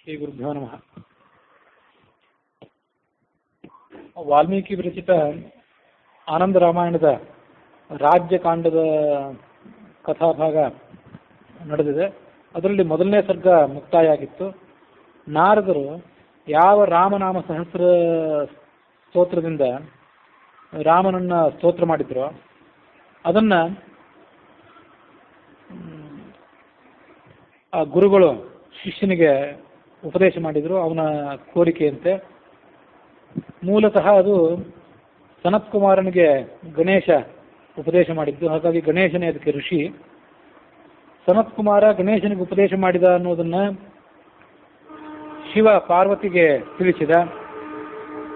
ಶ್ರೀ ಗುರುಭ್ಯೋ ನಮಃ. ವಾಲ್ಮೀಕಿ ವಿರಚಿತ ಆನಂದ ರಾಮಾಯಣದ ರಾಜ್ಯಕಾಂಡದ ಕಥಾಭಾಗ ನಡೆದಿದೆ. ಅದರಲ್ಲಿ ಮೊದಲನೇ ಸರ್ಗ ಮುಕ್ತಾಯ ಆಗಿತ್ತು. ನಾರದರು ಯಾವ ರಾಮನಾಮ ಸಹಸ್ರ ಸ್ತೋತ್ರದಿಂದ ರಾಮನನ್ನ ಸ್ತೋತ್ರ ಮಾಡಿದ್ರು ಅದನ್ನ ಆ ಗುರುಗಳು ಶಿಷ್ಯನಿಗೆ ಉಪದೇಶ ಮಾಡಿದರು, ಅವನ ಕೋರಿಕೆಯಂತೆ. ಮೂಲತಃ ಅದು ಸನತ್ ಕುಮಾರನಿಗೆ ಗಣೇಶ ಉಪದೇಶ ಮಾಡಿದ್ದು, ಹಾಗಾಗಿ ಗಣೇಶನೇ ಅದಕ್ಕೆ ಋಷಿ. ಸನತ್ ಕುಮಾರ ಗಣೇಶನಿಗೆ ಉಪದೇಶ ಮಾಡಿದ ಅನ್ನೋದನ್ನ ಶಿವ ಪಾರ್ವತಿಗೆ ತಿಳಿಸಿದ.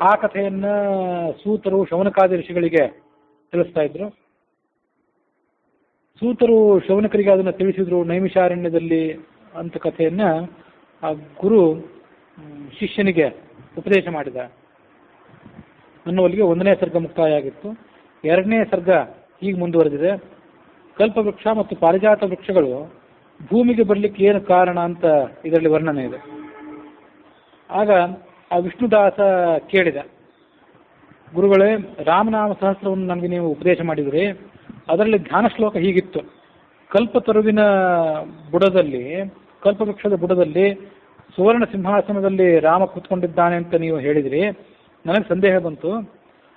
ಆ ಕಥೆಯನ್ನ ಸೂತರು ಶೌನಕಾದಿ ಋಷಿಗಳಿಗೆ ತಿಳಿಸ್ತಾ ಇದ್ರು. ಸೂತರು ಶೌನಕರಿಗೆ ಅದನ್ನು ತಿಳಿಸಿದ್ರು ನೈಮಿಷಾರಣ್ಯದಲ್ಲಿ ಅಂತ ಕಥೆಯನ್ನ ಆ ಗುರು ಶಿಷ್ಯನಿಗೆ ಉಪದೇಶ ಮಾಡಿದ ಅನ್ನುವಲ್ಲಿಗೆ ಒಂದನೇ ಸರ್ಗ ಮುಕ್ತಾಯ ಆಗಿತ್ತು. ಎರಡನೇ ಸರ್ಗ ಹೀಗೆ ಮುಂದುವರೆದಿದೆ. ಕಲ್ಪವೃಕ್ಷ ಮತ್ತು ಪಾರಿಜಾತ ವೃಕ್ಷಗಳು ಭೂಮಿಗೆ ಬರಲಿಕ್ಕೆ ಏನು ಕಾರಣ ಅಂತ ಇದರಲ್ಲಿ ವರ್ಣನೆ ಇದೆ. ಆಗ ಆ ವಿಷ್ಣುದಾಸ ಕೇಳಿದ, ಗುರುಗಳೇ, ರಾಮನಾಮ ಸಹಸ್ರವನ್ನು ನನಗೆ ನೀವು ಉಪದೇಶ ಮಾಡಿದ್ರಿ, ಅದರಲ್ಲಿ ಧ್ಯಾನ ಶ್ಲೋಕ ಹೀಗಿತ್ತು: ಕಲ್ಪತರುವಿನ ಬುಡದಲ್ಲಿ, ಕಲ್ಪವೃಕ್ಷದ ಬುಡದಲ್ಲಿ ಸುವರ್ಣ ಸಿಂಹಾಸನದಲ್ಲಿ ರಾಮ ಕೂತ್ಕೊಂಡಿದ್ದಾನೆ ಅಂತ ನೀವು ಹೇಳಿದ್ರಿ. ನನಗೆ ಸಂದೇಹ ಬಂತು,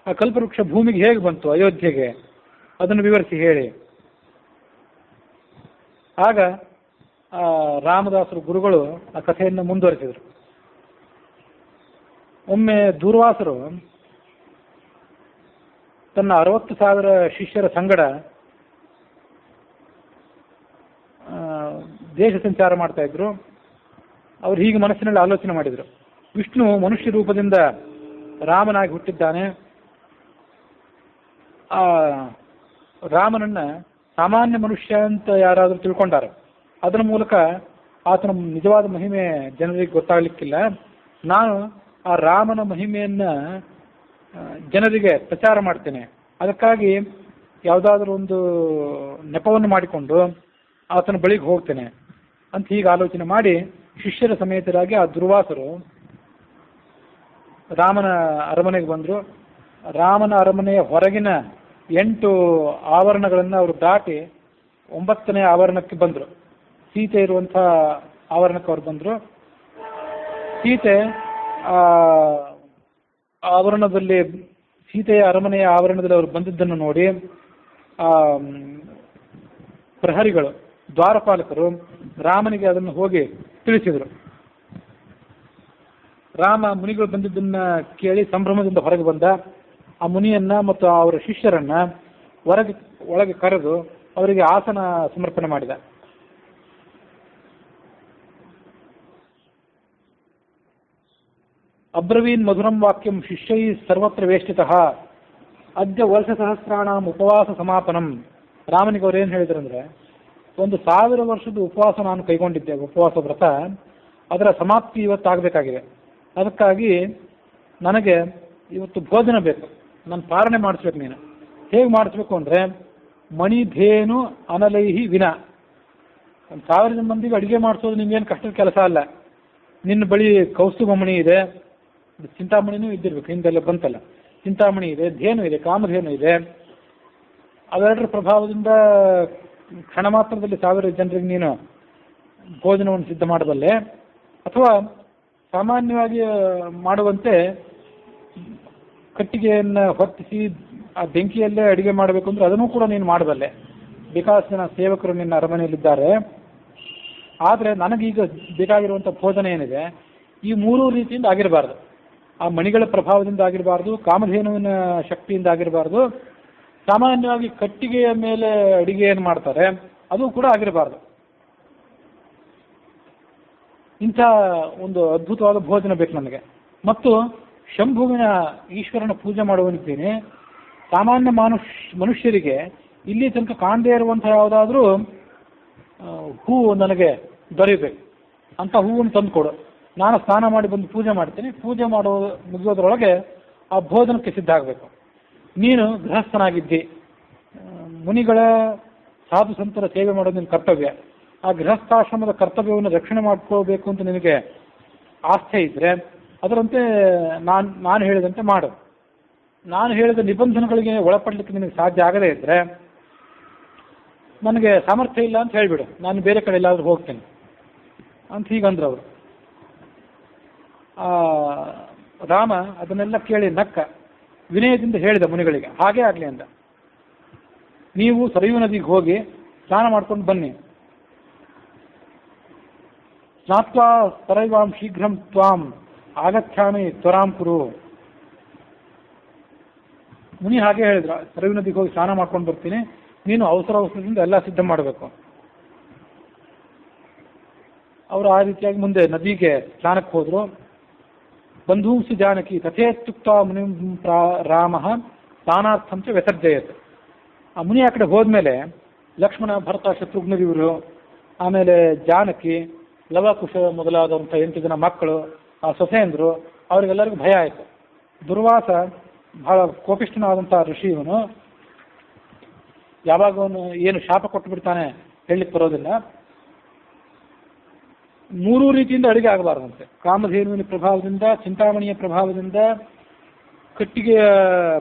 ಆ ಕಲ್ಪವೃಕ್ಷ ಭೂಮಿಗೆ ಹೇಗೆ ಬಂತು, ಅಯೋಧ್ಯೆಗೆ, ಅದನ್ನು ವಿವರಿಸಿ ಹೇಳಿ. ಆಗ ರಾಮದಾಸರು ಗುರುಗಳು ಆ ಕಥೆಯನ್ನು ಮುಂದುವರೆಸಿದರು. ಒಮ್ಮೆ ದೂರ್ವಾಸರು ತನ್ನ 60,000 ಶಿಷ್ಯರ ಸಂಗಡ ದೇಶ ಸಂಚಾರ ಮಾಡ್ತಾ ಇದ್ರು. ಅವ್ರು ಹೀಗೆ ಮನಸ್ಸಿನಲ್ಲಿ ಆಲೋಚನೆ ಮಾಡಿದರು, ವಿಷ್ಣು ಮನುಷ್ಯ ರೂಪದಿಂದ ರಾಮನಾಗಿ ಹುಟ್ಟಿದ್ದಾನೆ. ಆ ರಾಮನನ್ನ ಸಾಮಾನ್ಯ ಮನುಷ್ಯ ಅಂತ ಯಾರಾದರೂ ತಿಳ್ಕೊಂಡಾರೆ, ಅದರ ಮೂಲಕ ಆತನ ನಿಜವಾದ ಮಹಿಮೆ ಜನರಿಗೆ ಗೊತ್ತಾಗಲಿಕ್ಕಿಲ್ಲ. ನಾನು ಆ ರಾಮನ ಮಹಿಮೆಯನ್ನ ಜನರಿಗೆ ಪ್ರಚಾರ ಮಾಡ್ತೇನೆ, ಅದಕ್ಕಾಗಿ ಯಾವುದಾದ್ರೂ ಒಂದು ನೆಪವನ್ನು ಮಾಡಿಕೊಂಡು ಆತನ ಬಳಿಗೆ ಹೋಗ್ತೇನೆ ಅಂತ ಹೀಗೆ ಆಲೋಚನೆ ಮಾಡಿ ಶಿಷ್ಯರ ಸಮೇತರಾಗಿ ಆ ದುರ್ವಾಸರು ರಾಮನ ಅರಮನೆಗೆ ಬಂದರು. ರಾಮನ ಅರಮನೆಯ ಹೊರಗಿನ 8 ಆವರಣಗಳನ್ನು ಅವರು ದಾಟಿ 9ನೇ ಆವರಣಕ್ಕೆ ಬಂದರು. ಸೀತೆ ಇರುವಂಥ ಆವರಣಕ್ಕೆ ಅವರು ಬಂದರು. ಸೀತೆ ಆವರಣದಲ್ಲಿ, ಸೀತೆಯ ಅರಮನೆಯ ಆವರಣದಲ್ಲಿ ಅವರು ಬಂದಿದ್ದನ್ನು ನೋಡಿ ಪ್ರಹರಿಗಳು, ದ್ವಾರಪಾಲಕರು ರಾಮನಿಗೆ ಅದನ್ನು ಹೋಗಿ ತಿಳಿಸಿದರು. ರಾಮ ಮುನಿಗಳು ಬಂದಿದ್ದನ್ನ ಕೇಳಿ ಸಂಭ್ರಮದಿಂದ ಹೊರಗೆ ಬಂದ. ಆ ಮುನಿಯನ್ನ ಮತ್ತು ಅವರ ಶಿಷ್ಯರನ್ನ ಒಳಗೆ ಕರೆದು ಅವರಿಗೆ ಆಸನ ಸಮರ್ಪಣೆ ಮಾಡಿದ. ಅಬ್ರವೀನ್ ಮಧುರಂ ವಾಕ್ಯಂ ಶಿಷ್ಯೈ ಸರ್ವತ್ರ ವೇಷ್ಟಿತಃ ಅದ್ಯ ವರ್ಷ ಸಹಸ್ರಾಣಂ ಉಪವಾಸ ಸಮಾಪನಂ. ರಾಮನಿಗೆ ಅವ್ರು ಏನು ಹೇಳಿದ್ರಂದ್ರೆ, 1000 ವರ್ಷದ ಉಪವಾಸ ನಾನು ಕೈಗೊಂಡಿದ್ದೆ, ಉಪವಾಸ ವ್ರತ, ಅದರ ಸಮಾಪ್ತಿ ಇವತ್ತಾಗಬೇಕಾಗಿದೆ. ಅದಕ್ಕಾಗಿ ನನಗೆ ಇವತ್ತು ಭೋಜನ ಬೇಕು, ನಾನು ಪಾಲನೆ ಮಾಡಿಸ್ಬೇಕು. ನೀನು ಹೇಗೆ ಮಾಡಿಸ್ಬೇಕು ಅಂದರೆ, ಮಣಿಧೇನು ಅನಲೈಹಿ ವಿನ. 1000 ಮಂದಿಗೆ ಅಡುಗೆ ಮಾಡಿಸೋದು ನಿಮ್ಗೇನು ಕಷ್ಟದ ಕೆಲಸ ಅಲ್ಲ. ನಿನ್ನ ಬಳಿ ಕೌಸ್ತುಭ ಮಣಿ ಇದೆ, ಚಿಂತಾಮಣಿನೂ ಇದ್ದಿರ್ಬೇಕು, ಹಿಂದೆಲ್ಲ ಬಂತಲ್ಲ, ಚಿಂತಾಮಣಿ ಇದೆ, ಧೇನು ಇದೆ, ಕಾಮಧೇನು ಇದೆ. ಅವೆರಡರ ಪ್ರಭಾವದಿಂದ ಕ್ಷಣ ಮಾತ್ರದಲ್ಲಿ 1000 ಜನರಿಗೆ ನೀನು ಭೋಜನವನ್ನು ಸಿದ್ಧ ಮಾಡಬಲ್ಲೆ. ಅಥವಾ ಸಾಮಾನ್ಯವಾಗಿ ಮಾಡುವಂತೆ ಕಟ್ಟಿಗೆಯನ್ನು ಹೊತ್ತಿಸಿ ಆ ಬೆಂಕಿಯಲ್ಲೇ ಅಡುಗೆ ಮಾಡಬೇಕು ಅಂದ್ರೆ ಅದನ್ನು ಕೂಡ ನೀನು ಮಾಡಬಲ್ಲೆ. ಬಿಕಾಸ್ ಜನ ಸೇವಕರು ನಿನ್ನ ಅರಮನೆಯಲ್ಲಿದ್ದಾರೆ. ಆದರೆ ನನಗೀಗ ಬೇಕಾಗಿರುವಂಥ ಭೋಜನ ಏನಿದೆ, ಈ 3 ರೀತಿಯಿಂದ ಆಗಿರಬಾರ್ದು. ಆ ಮಣಿಗಳ ಪ್ರಭಾವದಿಂದ ಆಗಿರಬಾರ್ದು, ಕಾಮಧೇನುವಿನ ಶಕ್ತಿಯಿಂದ ಆಗಿರಬಾರ್ದು, ಸಾಮಾನ್ಯವಾಗಿ ಕಟ್ಟಿಗೆಯ ಮೇಲೆ ಅಡಿಗೆಯನ್ನು ಮಾಡ್ತಾರೆ ಅದು ಕೂಡ ಆಗಿರಬಾರ್ದು. ಇಂಥ ಒಂದು ಅದ್ಭುತವಾದ ಭೋಜನ ಬೇಕು ನನಗೆ. ಮತ್ತು ಶಂಭುವಿನ ಈಶ್ವರನ ಪೂಜೆ ಮಾಡುವಂತೀನಿ. ಸಾಮಾನ್ಯ ಮನುಷ್ಯರಿಗೆ ಇಲ್ಲಿ ತನಕ ಕಾಣದೇ ಇರುವಂಥ ಯಾವುದಾದ್ರೂ ಹೂವು ನನಗೆ ದೊರೆಯಬೇಕು, ಅಂತ ಹೂವನ್ನು ತಂದು ಕೊಡು. ನಾನು ಸ್ನಾನ ಮಾಡಿ ಬಂದು ಪೂಜೆ ಮಾಡ್ತೀನಿ. ಪೂಜೆ ಮುಗಿಯೋದ್ರೊಳಗೆ ಆ ಭೋಜನಕ್ಕೆ ಸಿದ್ಧ ಆಗಬೇಕು. ನೀನು ಗೃಹಸ್ಥನಾಗಿದ್ದಿ, ಮುನಿಗಳ ಸಾಧು ಸಂತರ ಸೇವೆ ಮಾಡೋದು ನಿನ್ನ ಕರ್ತವ್ಯ. ಆ ಗೃಹಸ್ಥಾಶ್ರಮದ ಕರ್ತವ್ಯವನ್ನು ರಕ್ಷಣೆ ಮಾಡ್ಕೋಬೇಕು ಅಂತ ನಿನಗೆ ಆಸ್ಥೆ ಇದ್ದರೆ ಅದರಂತೆ ನಾನು ಹೇಳಿದಂತೆ ಮಾಡು. ನಾನು ಹೇಳಿದ ನಿಬಂಧನೆಗಳಿಗೆ ಒಳಪಡಲಿಕ್ಕೆ ನಿನಗೆ ಸಾಧ್ಯ ಆಗದೇ ಇದ್ದರೆ ನನಗೆ ಸಾಮರ್ಥ್ಯ ಇಲ್ಲ ಅಂತ ಹೇಳಿಬಿಡು, ನಾನು ಬೇರೆ ಕಡೆ ಎಲ್ಲಾದರೂ ಹೋಗ್ತೇನೆ ಅಂತ ಹೀಗಂದ್ರು ಅವರು. ರಾಮ ಅದನ್ನೆಲ್ಲ ಕೇಳಿ ನಕ್ಕ, ವಿನಯದಿಂದ ಹೇಳಿದ ಮುನಿಗಳಿಗೆ, ಹಾಗೇ ಆಗಲಿ ಅಂದ. ನೀವು ಸರಯೂ ನದಿಗೆ ಹೋಗಿ ಸ್ನಾನ ಮಾಡ್ಕೊಂಡು ಬನ್ನಿ. ಸ್ನಾತ್ವಾ ಸರೈವಾಂ ಶೀಘ್ರಂ ತ್ವಾಂ ಆಗಚ್ಛಾಮಿ ತ್ವರಾಂ ಕುರು. ಮುನಿ ಹಾಗೆ ಹೇಳಿದ್ರು, ಸರಯೂ ನದಿಗೆ ಹೋಗಿ ಸ್ನಾನ ಮಾಡ್ಕೊಂಡು ಬರ್ತೀನಿ, ನೀನು ಅವಸರದಿಂದ ಎಲ್ಲ ಸಿದ್ಧ ಮಾಡಬೇಕು. ಅವರು ಆ ರೀತಿಯಾಗಿ ಮುಂದೆ ನದಿಗೆ ಸ್ನಾನಕ್ಕೆ ಹೋದ್ರು. ಬಂಧೂಂಸಿ ಜಾನಕಿ ತಥೇತ್ಯುಕ್ತ ಮುನಿ ರಾಮ ಸ್ನಾನಾರ್ಥಂಚ ವ್ಯಸರ್ಜಯತ್. ಆ ಮುನಿ ಆ ಕಡೆ ಹೋದ್ಮೇಲೆ ಲಕ್ಷ್ಮಣ, ಭರತ, ಶತ್ರುಘ್ನರಿವರು, ಆಮೇಲೆ ಜಾನಕಿ, ಲವಕುಶ ಮೊದಲಾದಂಥ 8 ಜನ ಮಕ್ಕಳು, ಆ ಸೊಸೆಯಂದರು, ಅವರಿಗೆಲ್ಲರಿಗೂ ಭಯ ಆಯಿತು. ದುರ್ವಾಸ ಬಹಳ ಕೋಪಿಷ್ಠನಾದಂಥ ಋಷಿ ಇವನು, ಯಾವಾಗ ಅವನು ಏನು ಶಾಪ ಕೊಟ್ಟು ಬಿಡ್ತಾನೆ ಹೇಳಲಿಕ್ಕೆ ಬರೋದಿಲ್ಲ. 3 ರೀತಿಯಿಂದ ಅಡುಗೆ ಆಗಬಾರ್ದಂತೆ. ಕಾಮಧೇನುವಿನ ಪ್ರಭಾವದಿಂದ, ಚಿಂತಾಮಣಿಯ ಪ್ರಭಾವದಿಂದ, ಕಟ್ಟಿಗೆಯ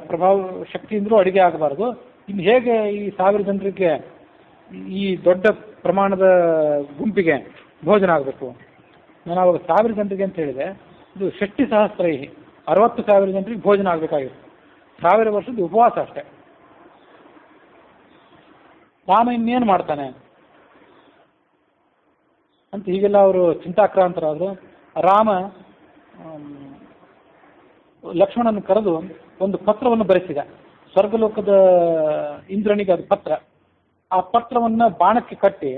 ಪ್ರಭಾವ ಶಕ್ತಿಯಿಂದಲೂ ಅಡುಗೆ ಆಗಬಾರ್ದು. ಇನ್ನು ಹೇಗೆ ಈ 1000 ಜನರಿಗೆ, ಈ ದೊಡ್ಡ ಪ್ರಮಾಣದ ಗುಂಪಿಗೆ ಭೋಜನ ಆಗಬೇಕು? ನಾನು ಅವಾಗ 1000 ಜನರಿಗೆ ಅಂತ ಹೇಳಿದೆ, ಇದು 60,000 60,000 ಜನರಿಗೆ ಭೋಜನ ಆಗಬೇಕಾಗಿತ್ತು. 1000 ವರ್ಷದ ಉಪವಾಸ ಅಷ್ಟೇ. ರಾಮ ಇನ್ನೇನು ಮಾಡ್ತಾನೆ ಅಂತ ಹೀಗೆಲ್ಲ ಅವರು ಚಿಂತಾಕ್ರಾಂತರಾದರು. ರಾಮ ಲಕ್ಷ್ಮಣನ ಕರೆದು ಒಂದು ಪತ್ರವನ್ನು ಬರೆಸಿದ, ಸ್ವರ್ಗಲೋಕದ ಇಂದ್ರನಿಗೆ ಅದು ಪತ್ರ. ಆ ಪತ್ರವನ್ನು ಬಾಣಕ್ಕೆ ಕಟ್ಟಿ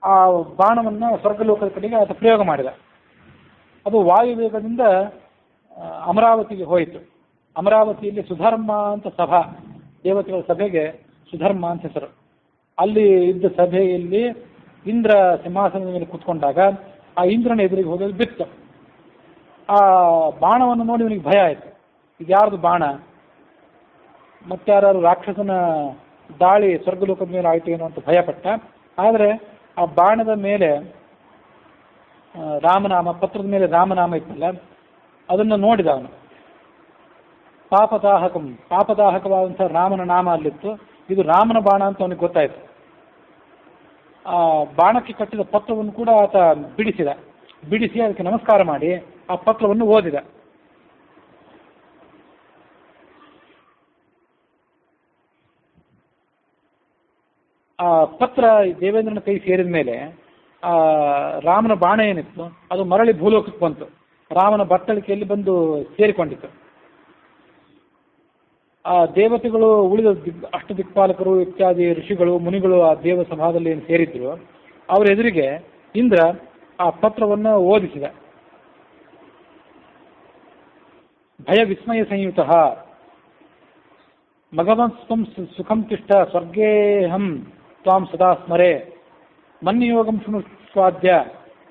ಆ ಬಾಣವನ್ನು ಸ್ವರ್ಗಲೋಕದ ಕಡೆಗೆ ಆತ ಪ್ರಯೋಗ ಮಾಡಿದ. ಅದು ವಾಯುವೇಗದಿಂದ ಅಮರಾವತಿಗೆ ಹೋಯಿತು. ಅಮರಾವತಿಯಲ್ಲಿ ಸುಧರ್ಮ ಅಂತ ಸಭಾ, ದೇವತೆಗಳ ಸಭೆಗೆ ಸುಧರ್ಮ ಅಂತ ಹೆಸರು. ಅಲ್ಲಿ ಇದ್ದ ಸಭೆಯಲ್ಲಿ ಇಂದ್ರ ಸಿಂಹಾಸನದ ಮೇಲೆ ಕೂತ್ಕೊಂಡಾಗ ಆ ಇಂದ್ರನ ಎದುರಿಗೆ ಹೋಗೋದು ಬಿತ್ತು. ಆ ಬಾಣವನ್ನು ನೋಡಿ ಇವನಿಗೆ ಭಯ ಆಯಿತು, ಇದು ಯಾರ್ದು ಬಾಣ, ಮತ್ತಾರು ರಾಕ್ಷಸನ ದಾಳಿ ಸ್ವರ್ಗಲೋಕದ ಮೇಲೆ ಆಯಿತು ಏನೋ ಅಂತ ಭಯಪಟ್ಟ. ಆದರೆ ಆ ಬಾಣದ ಮೇಲೆ ರಾಮನಾಮ, ಪತ್ರದ ಮೇಲೆ ರಾಮನಾಮ ಇತ್ತಲ್ಲ, ಅದನ್ನು ನೋಡಿದ ಅವನು. ಪಾಪದಾಹಕವಾದಂಥ ರಾಮನ ನಾಮ ಅಲ್ಲಿತ್ತು. ಇದು ರಾಮನ ಬಾಣ ಅಂತ ಅವನಿಗೆ ಗೊತ್ತಾಯಿತು. ಆ ಬಾಣಕ್ಕೆ ಕಟ್ಟಿದ ಪತ್ರವನ್ನು ಕೂಡ ಆತ ಬಿಡಿಸಿ ಅದಕ್ಕೆ ನಮಸ್ಕಾರ ಮಾಡಿ ಆ ಪತ್ರವನ್ನು ಓದಿದ. ಆ ಪತ್ರ ದೇವೇಂದ್ರನ ಕೈ ಸೇರಿದ ಮೇಲೆ ಆ ರಾಮನ ಬಾಣ ಏನಿತ್ತು ಅದು ಮರಳಿ ಭೂಲೋಕಕ್ಕೆ ಬಂತು, ರಾಮನ ಬತ್ತಳಿಕೆಯಲ್ಲಿ ಬಂದು ಸೇರಿಕೊಂಡಿತ್ತು. ಆ ದೇವತೆಗಳು, ಉಳಿದ ಅಷ್ಟದಿಕ್ಪಾಲಕರು ಇತ್ಯಾದಿ ಋಷಿಗಳು, ಮುನಿಗಳು ಆ ದೇವ ಸಭಾದಲ್ಲಿ ಏನು ಸೇರಿದ್ರು, ಅವರ ಎದುರಿಗೆ ಇಂದ್ರ ಆ ಪತ್ರವನ್ನು ಓದಿಸಿದ. ಭಯ ವಿಸ್ಮಯ ಸಂಯುತ ಮಗವಂಸ್ತ್ವಂ ಸುಖಂ ತಿಷ್ಠ ಸ್ವರ್ಗೇಹಂ ತ್ವಾಂ ಸದಾ ಸ್ಮರೆ ಮನ್ಯೋಗಂ ಶೃಣು ಸ್ವಾದ್ಯ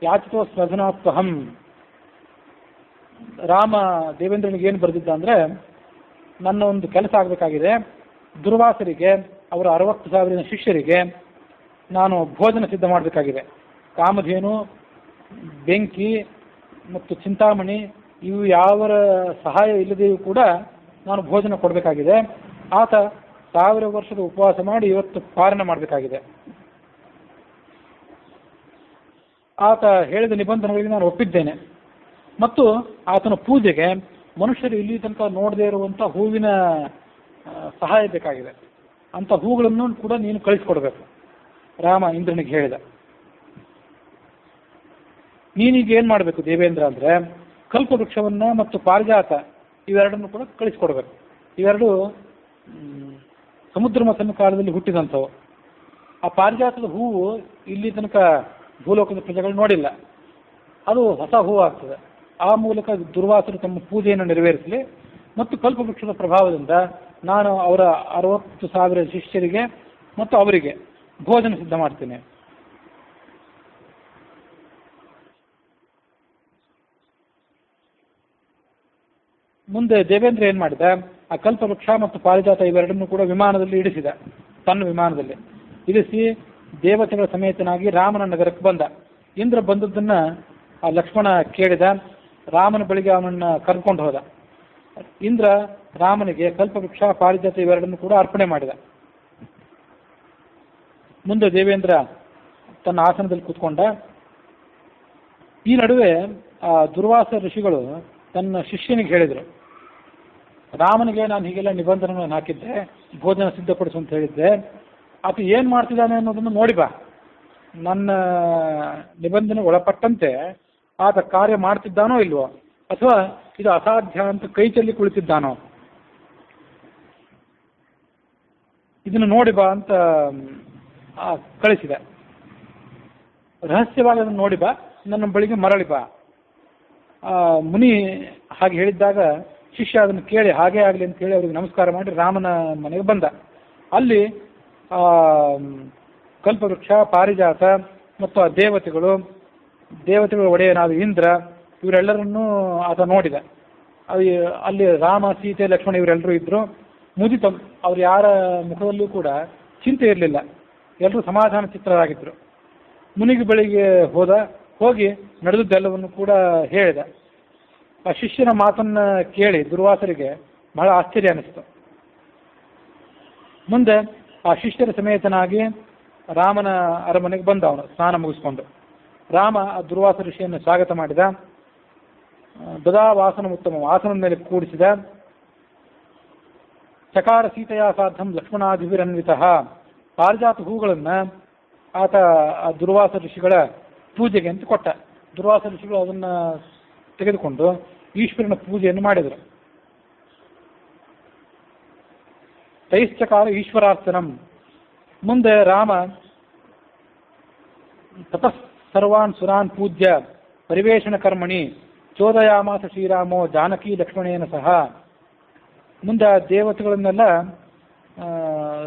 ಯಾಚಿತೋ ಸ್ವಧನಾತ್ವಹಂ. ರಾಮ ದೇವೇಂದ್ರನಿಗೆ ಏನು ಬರೆದಿದ್ದ ಅಂದರೆ, ನನ್ನ ಒಂದು ಕೆಲಸ ಆಗಬೇಕಾಗಿದೆ, ದುರ್ವಾಸರಿಗೆ, ಅವರ 60,000 ಶಿಷ್ಯರಿಗೆ ನಾನು ಭೋಜನ ಸಿದ್ಧ ಮಾಡಬೇಕಾಗಿದೆ. ಕಾಮಧೇನು, ಬೆಂಕಿ ಮತ್ತು ಚಿಂತಾಮಣಿ ಇವು ಯಾವ ಸಹಾಯ ಇಲ್ಲದೆಯೂ ಕೂಡ ನಾನು ಭೋಜನ ಕೊಡಬೇಕಾಗಿದೆ. ಆತ 1000 ವರ್ಷದ ಉಪವಾಸ ಮಾಡಿ ಇವತ್ತು ಪಾಲನ ಮಾಡಬೇಕಾಗಿದೆ. ಆತ ಹೇಳಿದ ನಿಬಂಧನೆಗಳಿಗೆ ನಾನು ಒಪ್ಪಿದ್ದೇನೆ. ಮತ್ತು ಆತನ ಪೂಜೆಗೆ ಮನುಷ್ಯರು ಇಲ್ಲಿ ತನಕ ನೋಡದೇ ಇರುವಂಥ ಹೂವಿನ ಸಹಾಯ ಬೇಕಾಗಿದೆ. ಅಂಥ ಹೂಗಳನ್ನು ಕೂಡ ನೀನು ಕಳಿಸ್ಕೊಡ್ಬೇಕು, ರಾಮ ಇಂದ್ರನಿಗೆ ಹೇಳಿದ. ನೀನೀಗ ಏನು ಮಾಡಬೇಕು ದೇವೇಂದ್ರ ಅಂದರೆ, ಕಲ್ಪವೃಕ್ಷವನ್ನು ಮತ್ತು ಪಾರಿಜಾತ ಇವೆರಡನ್ನು ಕೂಡ ಕಳಿಸ್ಕೊಡ್ಬೇಕು. ಇವೆರಡು ಸಮುದ್ರ ಮಥನ ಕಾಲದಲ್ಲಿ ಹುಟ್ಟಿದಂಥವು. ಆ ಪಾರಿಜಾತದ ಹೂವು ಇಲ್ಲಿ ತನಕ ಭೂಲೋಕದ ಪ್ರಜೆಗಳು ನೋಡಿಲ್ಲ, ಅದು ಹೊಸ ಹೂವು ಆಗ್ತದೆ. ಆ ಮೂಲಕ ದುರ್ವಾಸರು ತಮ್ಮ ಪೂಜೆಯನ್ನು ನೆರವೇರಿಸಲಿ. ಮತ್ತು ಕಲ್ಪವೃಕ್ಷದ ಪ್ರಭಾವದಿಂದ ನಾನು ಅವರ 60,000 ಶಿಷ್ಯರಿಗೆ ಮತ್ತು ಅವರಿಗೆ ಭೋಜನ ಸಿದ್ಧ ಮಾಡ್ತೇನೆ. ಮುಂದೆ ದೇವೇಂದ್ರ ಏನು ಮಾಡಿದ, ಆ ಕಲ್ಪವೃಕ್ಷ ಮತ್ತು ಪಾರಿಜಾತ ಇವೆರಡನ್ನು ಕೂಡ ವಿಮಾನದಲ್ಲಿ ಇಡಿಸಿದ. ತನ್ನ ವಿಮಾನದಲ್ಲಿ ಇರಿಸಿ ದೇವತೆಗಳ ಸಮೇತನಾಗಿ ರಾಮನ ನಗರಕ್ಕೆ ಬಂದ. ಇಂದ್ರ ಬಂದದ್ದನ್ನು ಆ ಲಕ್ಷ್ಮಣ ಕೇಳಿದ. ರಾಮನ ಬಳಿಗೆ ಅವನನ್ನು ಕರ್ಕೊಂಡು ಹೋದ. ಇಂದ್ರ ರಾಮನಿಗೆ ಕಲ್ಪವೃಕ್ಷ ಪಾರಿಜಾತ ಇವೆರಡನ್ನು ಕೂಡ ಅರ್ಪಣೆ ಮಾಡಿದ. ಮುಂದೆ ದೇವೇಂದ್ರ ತನ್ನ ಆಸನದಲ್ಲಿ ಕೂತ್ಕೊಂಡ. ಈ ನಡುವೆ ಆ ದುರ್ವಾಸ ಋಷಿಗಳು ತನ್ನ ಶಿಷ್ಯನಿಗೆ ಹೇಳಿದರು, ರಾಮನಿಗೆ ನಾನು ಹೀಗೆಲ್ಲ ನಿಬಂಧನೆಗಳನ್ನು ಹಾಕಿದ್ದೆ, ಭೋಜನ ಸಿದ್ಧಪಡಿಸು ಅಂತ ಹೇಳಿದ್ದೆ, ಆತ ಏನು ಮಾಡ್ತಿದ್ದಾನೆ ಅನ್ನೋದನ್ನು ನೋಡಿ ಬಾ. ನನ್ನ ನಿಬಂಧನೆ ಒಳಪಟ್ಟಂತೆ ಆತ ಕಾರ್ಯ ಮಾಡ್ತಿದ್ದಾನೋ ಇಲ್ವೋ, ಅಥವಾ ಇದು ಅಸಾಧ್ಯ ಅಂತ ಕೈ ಚೆಲ್ಲಿ ಕುಳಿತಿದ್ದಾನೋ, ಇದನ್ನು ನೋಡಿ ಬಾ ಅಂತ ಕಳಿಸಿದೆ. ರಹಸ್ಯವಾಗಿ ಅದನ್ನು ನೋಡಿ ಬಾ, ನನ್ನ ಬಳಿಗೆ ಮರಳಿ ಬಾ. ಮುನಿ ಹಾಗೆ ಹೇಳಿದ್ದಾಗ ಶಿಷ್ಯ ಅದನ್ನು ಕೇಳಿ ಹಾಗೇ ಆಗಲಿ ಅಂತ ಹೇಳಿ ಅವರಿಗೆ ನಮಸ್ಕಾರ ಮಾಡಿ ರಾಮನ ಮನೆಗೆ ಬಂದ. ಅಲ್ಲಿ ಕಲ್ಪವೃಕ್ಷ, ಪಾರಿಜಾತ ಮತ್ತು ಆ ದೇವತೆಗಳ ಒಡೆಯನಾದ ಇಂದ್ರ ಇವರೆಲ್ಲರನ್ನೂ ಆತ ನೋಡಿದ. ಅಲ್ಲಿ ರಾಮ, ಸೀತೆ, ಲಕ್ಷ್ಮಣ ಇವರೆಲ್ಲರೂ ಇದ್ದರು. ಮುದಿತ ಅವ್ರು ಯಾರ ಮುಖದಲ್ಲೂ ಕೂಡ ಚಿಂತೆ ಇರಲಿಲ್ಲ, ಎಲ್ಲರೂ ಸಮಾಧಾನ ಚಿತ್ರರಾಗಿದ್ದರು. ಮುನಿಗೆ ಬಳಿಗೆ ಹೋಗಿ ನಡೆದದ್ದೆಲ್ಲವನ್ನು ಕೂಡ ಹೇಳಿದ. ಆ ಶಿಷ್ಯನ ಮಾತನ್ನು ಕೇಳಿ ದುರ್ವಾಸರಿಗೆ ಬಹಳ ಆಶ್ಚರ್ಯ ಅನಿಸ್ತು. ಮುಂದೆ ಆ ಶಿಷ್ಯರ ಸಮೇತನಾಗಿ ರಾಮನ ಅರಮನೆಗೆ ಬಂದ. ಅವನು ಸ್ನಾನ ಮುಗಿಸ್ಕೊಂಡು ರಾಮ ಆ ದುರ್ವಾಸ ಋಷಿಯನ್ನು ಸ್ವಾಗತ ಮಾಡಿದ. ದದಾ ವಾಸನ ಉತ್ತಮ, ಆಸನದ ಮೇಲೆ ಕೂಡಿಸಿದ. ಚಕಾರ ಸೀತೆಯ ಸಾಧಂ ಲಕ್ಷ್ಮಣಾದಿವಿರನ್ವಿತ, ಪಾರಿಜಾತ ಹೂಗಳನ್ನು ಆತ ಆ ದುರ್ವಾಸ ಋಷಿಗಳ ಪೂಜೆಗೆ ಅಂತ ಕೊಟ್ಟ. ದುರ್ವಾಸ ಋಷಿಗಳು ಅದನ್ನು ತೆಗೆದುಕೊಂಡು ಈಶ್ವರನ ಪೂಜೆಯನ್ನು ಮಾಡಿದರು. ತೈಶ್ಚಕಾರ ಈಶ್ವರಾರ್ಚನಂ. ಮುಂದೆ ರಾಮ ತತಃ ಸರ್ವಾನ್ ಸುರಾನ್ ಪೂಜ್ಯ ಪರಿವೇಷಣ ಕರ್ಮಣಿ ಚೋದಯಾಮಾಸ ಶ್ರೀರಾಮೋ ಜಾನಕಿ ಲಕ್ಷ್ಮಣೇನ ಸಹ. ಮುಂದೆ ದೇವತೆಗಳನ್ನೆಲ್ಲ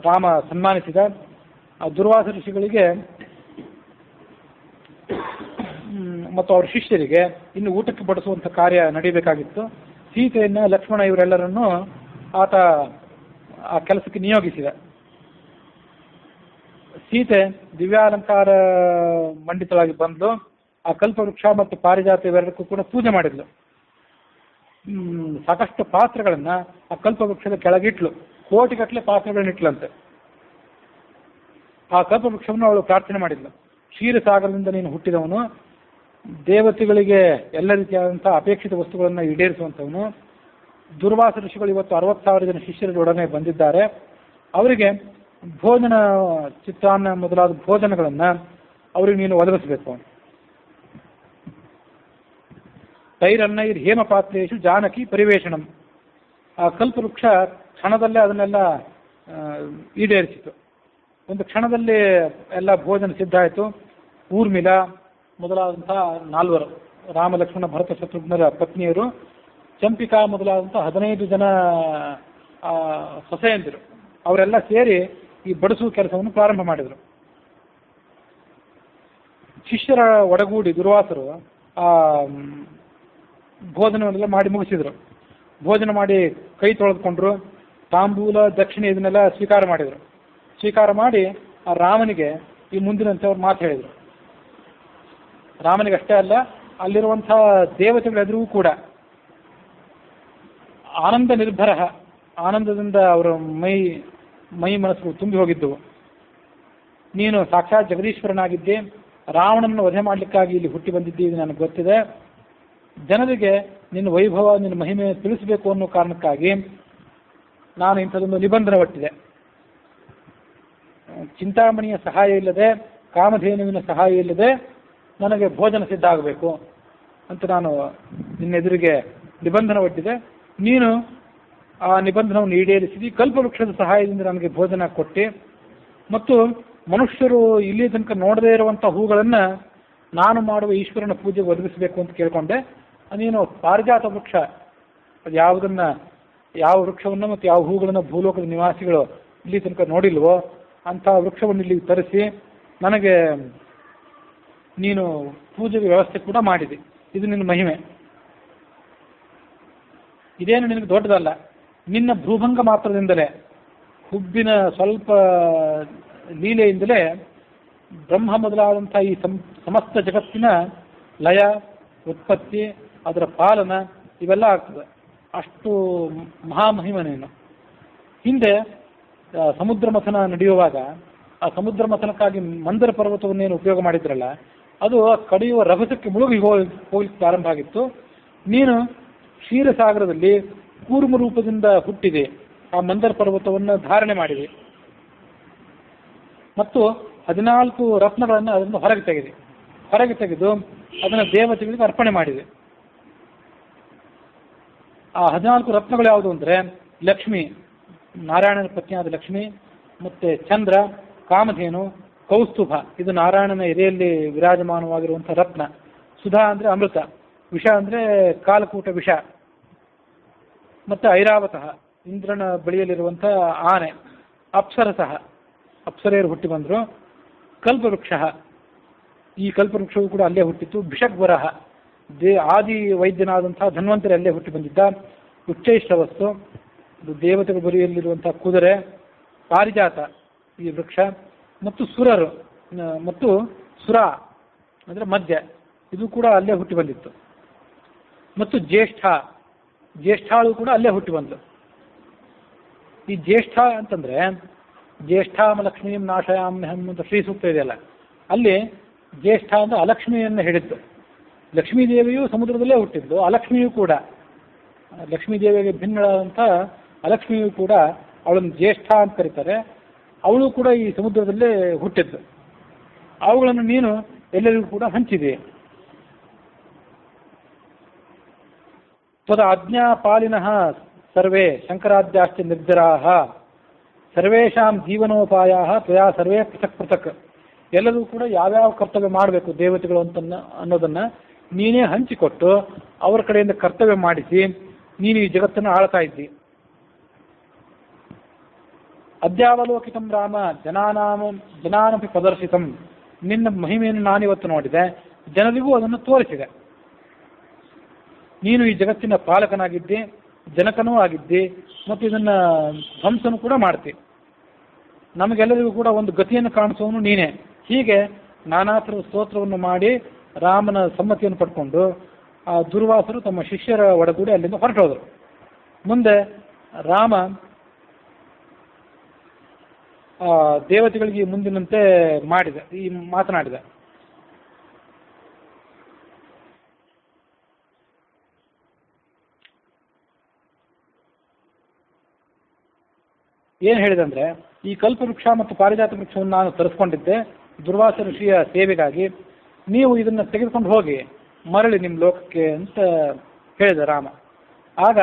ರಾಮ ಸನ್ಮಾನಿಸಿದ. ಆ ದುರ್ವಾಸ ಋಷಿಗಳಿಗೆ ಮತ್ತು ಅವ್ರ ಶಿಷ್ಯರಿಗೆ ಇನ್ನು ಊಟಕ್ಕೆ ಬಡಿಸುವಂಥ ಕಾರ್ಯ ನಡೀಬೇಕಾಗಿತ್ತು. ಸೀತೆಯನ್ನು, ಲಕ್ಷ್ಮಣ ಇವರೆಲ್ಲರನ್ನು ಆತ ಆ ಕೆಲಸಕ್ಕೆ ನಿಯೋಗಿಸಿದ. ಸೀತೆ ದಿವ್ಯಾಲಂಕಾರ ಮಂಡಿತವಾಗಿ ಬಂದು ಆ ಕಲ್ಪವೃಕ್ಷ ಮತ್ತು ಪಾರಿಜಾತ ಇವೆರಡಕ್ಕೂ ಕೂಡ ಪೂಜೆ ಮಾಡಿದ್ಲು. ಸಾಕಷ್ಟು ಪಾತ್ರೆಗಳನ್ನು ಆ ಕಲ್ಪವೃಕ್ಷದ ಕೆಳಗಿಟ್ಲು. ಕೋಟಿಗಟ್ಟಲೆ ಪಾತ್ರೆಗಳನ್ನ ಇಟ್ಲಂತೆ. ಆ ಕಲ್ಪವೃಕ್ಷವನ್ನು ಅವಳು ಪ್ರಾರ್ಥನೆ ಮಾಡಿದ್ಲು. ಕ್ಷೀರಸಾಗರದಿಂದ ನೀನು ಹುಟ್ಟಿದವನು, ದೇವತೆಗಳಿಗೆ ಎಲ್ಲ ರೀತಿಯಾದಂಥ ಅಪೇಕ್ಷಿತ ವಸ್ತುಗಳನ್ನು ಈಡೇರಿಸುವಂಥವನು. ದುರ್ವಾಸ ಋಷಿಗಳು ಇವತ್ತು 60,000 ಜನ ಶಿಷ್ಯರೊಡನೆ ಬಂದಿದ್ದಾರೆ. ಅವರಿಗೆ ಭೋಜನ, ಚಿತ್ರಾನ್ನ ಮೊದಲಾದ ಭೋಜನಗಳನ್ನು ಅವರಿಗೆ ನೀನು ಒದಗಿಸಬೇಕು. ತೈರನ್ನೈರ್ ಹೇಮ ಪಾತ್ರೇಶು ಜಾನಕಿ ಪರಿವೇಷಣಂ. ಆ ಕಲ್ಪವೃಕ್ಷ ಕ್ಷಣದಲ್ಲೇ ಅದನ್ನೆಲ್ಲ ಈಡೇರಿಸಿತು. ಒಂದು ಕ್ಷಣದಲ್ಲಿ ಎಲ್ಲ ಭೋಜನ ಸಿದ್ಧ ಆಯಿತು. ಊರ್ಮಿಳ ಮೊದಲಾದಂಥ 4 ರಾಮ, ಲಕ್ಷ್ಮಣ, ಭರತ, ಶತ್ರುಘ್ನರ ಪತ್ನಿಯರು, ಚಂಪಿಕಾ ಮೊದಲಾದಂಥ 15 ಜನ ಸೊಸೆಯಂದಿರು, ಅವರೆಲ್ಲ ಸೇರಿ ಈ ಬಡಿಸುವ ಕೆಲಸವನ್ನು ಪ್ರಾರಂಭ ಮಾಡಿದರು. ಶಿಷ್ಯರ ಒಡಗೂಡಿ ದುರ್ವಾಸರು ಆ ಭೋಜನವನ್ನೆಲ್ಲ ಮಾಡಿ ಮುಗಿಸಿದರು. ಭೋಜನ ಮಾಡಿ ಕೈ ತೊಳೆದುಕೊಂಡ್ರು. ತಾಂಬೂಲ, ದಕ್ಷಿಣೆ ಇದನ್ನೆಲ್ಲ ಸ್ವೀಕಾರ ಮಾಡಿದರು. ಸ್ವೀಕಾರ ಮಾಡಿ ಆ ರಾಮನಿಗೆ ಈ ಮುಂದಿನಂತೆ ಅವ್ರು ಮಾತು ಹೇಳಿದರು. ರಾಮನಿಗೆ ಅಷ್ಟೇ ಅಲ್ಲ, ಅಲ್ಲಿರುವಂಥ ದೇವತೆಗಳೆದುರಿಗೂ ಕೂಡ ಆನಂದ ನಿರ್ಭರ, ಆನಂದದಿಂದ ಅವರ ಮೈ ಮನಸ್ಸು ತುಂಬಿ ಹೋಗಿದ್ದವು. ನೀನು ಸಾಕ್ಷಾತ್ ಜಗದೀಶ್ವರನಾಗಿದ್ದೆ, ರಾವಣನನ್ನು ವಧೆ ಮಾಡಲಿಕ್ಕಾಗಿ ಇಲ್ಲಿ ಹುಟ್ಟಿ ಬಂದಿದ್ದೆ, ಇದು ನನಗೆ ಗೊತ್ತಿದೆ. ಜನರಿಗೆ ನಿನ್ನ ವೈಭವ, ನಿನ್ನ ಮಹಿಮೆ ತಿಳಿಸಬೇಕು ಅನ್ನೋ ಕಾರಣಕ್ಕಾಗಿ ನಾನು ಇಂಥದೊಂದು ನಿಬಂಧನೆ ಒಟ್ಟಿದೆ. ಚಿಂತಾಮಣಿಯ ಸಹಾಯ ಇಲ್ಲದೆ, ಕಾಮಧೇನುವಿನ ಸಹಾಯ ಇಲ್ಲದೆ ನನಗೆ ಭೋಜನ ಸಿದ್ಧ ಆಗಬೇಕು ಅಂತ ನಾನು ನಿನ್ನೆದುರಿಗೆ ನಿಬಂಧನ ಒಟ್ಟಿದೆ. ನೀನು ಆ ನಿಬಂಧನವನ್ನು ಈಡೇರಿಸಿ ಕಲ್ಪವೃಕ್ಷದ ಸಹಾಯದಿಂದ ನನಗೆ ಭೋಜನ ಕೊಟ್ಟು, ಮತ್ತು ಮನುಷ್ಯರು ಇಲ್ಲಿ ತನಕ ನೋಡದೇ ಇರುವಂಥ ಹೂಗಳನ್ನು ನಾನು ಮಾಡುವ ಈಶ್ವರನ ಪೂಜೆಗೆ ಒದಗಿಸಬೇಕು ಅಂತ ಕೇಳಿಕೊಂಡೆ. ನೀನು ಪಾರಿಜಾತ ವೃಕ್ಷ, ಅದು ಯಾವ ವೃಕ್ಷವನ್ನು ಮತ್ತು ಯಾವ ಹೂಗಳನ್ನು ಭೂಲೋಕದ ನಿವಾಸಿಗಳು ಇಲ್ಲಿ ತನಕ ನೋಡಿಲ್ವೋ ಅಂಥ ವೃಕ್ಷವನ್ನು ಇಲ್ಲಿ ತರಿಸಿ ನನಗೆ ನೀನು ಪೂಜೆಗೆ ವ್ಯವಸ್ಥೆ ಕೂಡ ಮಾಡಿದೆ. ಇದು ನಿನ್ನ ಮಹಿಮೆ. ಇದೇನು ನಿನಗೆ ದೊಡ್ಡದಲ್ಲ. ನಿನ್ನ ಭ್ರೂಭಂಗ ಮಾತ್ರದಿಂದಲೇ, ಹುಬ್ಬಿನ ಸ್ವಲ್ಪ ಲೀಲೆಯಿಂದಲೇ ಬ್ರಹ್ಮ ಮೊದಲಾದಂಥ ಈ ಸಮಸ್ತ ಜಗತ್ತಿನ ಲಯ, ಉತ್ಪತ್ತಿ, ಅದರ ಪಾಲನ ಇವೆಲ್ಲ ಆಗ್ತದೆ. ಅಷ್ಟು ಮಹಾಮಹಿಮನೇನು. ಹಿಂದೆ ಸಮುದ್ರ ಮಥನ ನಡೆಯುವಾಗ ಆ ಸಮುದ್ರ ಮಥನಕ್ಕಾಗಿ ಮಂದರ ಪರ್ವತವನ್ನೇನು ಉಪಯೋಗ ಮಾಡಿದ್ರಲ್ಲ, ಅದು ಕಡಿಯುವ ರಭಸಕ್ಕೆ ಮುಳುಗಿ ಹೋಗ್ಲಿಕ್ಕೆ ಪ್ರಾರಂಭ ಆಗಿತ್ತು. ನೀನು ಕ್ಷೀರಸಾಗರದಲ್ಲಿ ಕೂರ್ಮ ರೂಪದಿಂದ ಹುಟ್ಟಿದೆ, ಆ ಮಂದರ ಪರ್ವತವನ್ನು ಧಾರಣೆ ಮಾಡಿದೆ ಮತ್ತು 14 ರತ್ನಗಳನ್ನು ಅದನ್ನು ಹೊರಗೆ ತೆಗೆದು ಅದನ್ನು ದೇವತೆಗಳಿಗೆ ಅರ್ಪಣೆ ಮಾಡಿದೆ. ಆ 14 ರತ್ನಗಳು ಯಾವುದು ಅಂದರೆ ಲಕ್ಷ್ಮಿ, ನಾರಾಯಣನ ಪತ್ನಿಯಾದ ಲಕ್ಷ್ಮಿ, ಮತ್ತೆ ಚಂದ್ರ, ಕಾಮಧೇನು, ಕೌಸ್ತುಭ, ಇದು ನಾರಾಯಣನ ಎದೆಯಲ್ಲಿ ವಿರಾಜಮಾನವಾಗಿರುವಂಥ ರತ್ನ, ಸುಧಾ ಅಂದರೆ ಅಮೃತ, ವಿಷ ಅಂದರೆ ಕಾಲಕೂಟ ವಿಷ, ಮತ್ತು ಐರಾವತಃ ಇಂದ್ರನ ಬಳಿಯಲ್ಲಿರುವಂಥ ಆನೆ, ಅಪ್ಸರಸಃ ಅಪ್ಸರೆಯರು ಹುಟ್ಟಿ ಬಂದರು, ಕಲ್ಪವೃಕ್ಷ, ಈ ಕಲ್ಪವೃಕ್ಷವು ಕೂಡ ಅಲ್ಲೇ ಹುಟ್ಟಿತ್ತು, ಭಿಷಗ್ವರಃ ಆದಿ ವೈದ್ಯನಾದಂಥ ಧನ್ವಂತರಿ ಅಲ್ಲೇ ಹುಟ್ಟಿ ಬಂದಿದ್ದ, ಉಚ್ಚೈಶ್ರವಸ್ತು ದೇವತೆಗಳ ಬಳಿಯಲ್ಲಿರುವಂಥ ಕುದುರೆ, ಪಾರಿಜಾತ ಈ ವೃಕ್ಷ, ಮತ್ತು ಸುರರು ಮತ್ತು ಸುರ ಅಂದರೆ ಮಧ್ಯ, ಇದು ಕೂಡ ಅಲ್ಲೇ ಹುಟ್ಟಿ ಬಂದಿತ್ತು, ಮತ್ತು ಜ್ಯೇಷ್ಠಾಳು ಕೂಡ ಅಲ್ಲೇ ಹುಟ್ಟಿ ಬಂತು. ಈ ಜ್ಯೇಷ್ಠ ಅಂತಂದ್ರೆ ಜ್ಯೇಷ್ಠಾಮ ಲಕ್ಷ್ಮೀಂ ನಾಶಯಾಮ್ಯಹಂ ಅಂತ ಶ್ರೀ ಸೂಕ್ತ ಇದೆಯಲ್ಲ, ಅಲ್ಲಿ ಜ್ಯೇಷ್ಠ ಅಂದ್ರೆ ಅಲಕ್ಷ್ಮಿಯನ್ನು ಹೇಳಿದ್ದು. ಲಕ್ಷ್ಮೀದೇವಿಯು ಸಮುದ್ರದಲ್ಲೇ ಹುಟ್ಟಿದ್ದು, ಅಲಕ್ಷ್ಮಿಯೂ ಕೂಡ ಲಕ್ಷ್ಮೀದೇವಿಗೆ ಭಿನ್ನಳಾದಂಥ ಅಲಕ್ಷ್ಮಿಯೂ ಕೂಡ ಅವಳನ್ನು ಜ್ಯೇಷ್ಠ ಅಂತ ಕರೀತಾರೆ. ಅವಳು ಕೂಡ ಈ ಸಮುದ್ರದಲ್ಲೇ ಹುಟ್ಟಿದ್ದು. ಅವುಗಳನ್ನು ನೀನು ಎಲ್ಲರಿಗೂ ಕೂಡ ಹಂಚಿದೆ. ತ್ವದ ಆಜ್ಞಾಪಾಲಿನಃ ಸರ್ವೇ ಶಂಕರಾದ್ಯಾಶ್ಚ ನಿರ್ಜರಾಃ ಸರ್ವೇಷಾಂ ಜೀವನೋಪಾಯಾಃ ತ್ವಯಾ ಸರ್ವೇ ಪೃಥಕ್ ಪೃಥಕ್. ಎಲ್ಲರೂ ಕೂಡ ಯಾವ್ಯಾವ ಕರ್ತವ್ಯ ಮಾಡಬೇಕು ದೇವತೆಗಳು ಅಂತ ಅನ್ನೋದನ್ನು ನೀನೇ ಹಂಚಿಕೊಟ್ಟು ಅವರ ಕಡೆಯಿಂದ ಕರ್ತವ್ಯ ಮಾಡಿಸಿ ನೀನು ಈ ಜಗತ್ತನ್ನು ಆಳ್ತಾ ಇದ್ದಿ. ಅದ್ಯಾವಲೋಕಿತಂ ರಾಮ ಜನಾನಪಿ ಪ್ರದರ್ಶಿತಂ. ನಿನ್ನ ಮಹಿಮೆಯನ್ನು ನಾನಿವತ್ತು ನೋಡಿದೆ, ಜನರಿಗೂ ಅದನ್ನು ತೋರಿಸಿದೆ. ನೀನು ಈ ಜಗತ್ತಿನ ಪಾಲಕನಾಗಿದ್ದಿ, ಜನಕನೂ ಆಗಿದ್ದಿ, ಮತ್ತು ಇದನ್ನು ಧ್ವಂಸನೂ ಕೂಡ ಮಾಡ್ತಿ. ನಮಗೆಲ್ಲರಿಗೂ ಕೂಡ ಒಂದು ಗತಿಯನ್ನು ಕಾಣಿಸೋನು ನೀನೇ. ಹೀಗೆ ನಾನಾ ಥರದ ಸ್ತೋತ್ರವನ್ನು ಮಾಡಿ ರಾಮನ ಸಮ್ಮತಿಯನ್ನು ಪಡ್ಕೊಂಡು ಆ ದುರ್ವಾಸರು ತಮ್ಮ ಶಿಷ್ಯರ ಒಡಗೂಡಿ ಅಲ್ಲಿಂದ ಹೊರಟೋದರು. ಮುಂದೆ ರಾಮ ದೇವತೆಗಳಿಗೆ ಮುಂದಿನಂತೆ ಮಾತನಾಡಿದ. ಏನು ಹೇಳಿದಂದ್ರೆ, ಈ ಕಲ್ಪವೃಕ್ಷ ಮತ್ತು ಪಾರಿಜಾತ ವೃಕ್ಷವನ್ನು ನಾನು ತರಿಸ್ಕೊಂಡಿದ್ದೆ ದುರ್ವಾಸ ಋಷಿಯ ಸೇವೆಗಾಗಿ. ನೀವು ಇದನ್ನು ತೆಗೆದುಕೊಂಡು ಹೋಗಿ ಮರಳಿ ನಿಮ್ಮ ಲೋಕಕ್ಕೆ ಅಂತ ಹೇಳಿದ ರಾಮ. ಆಗ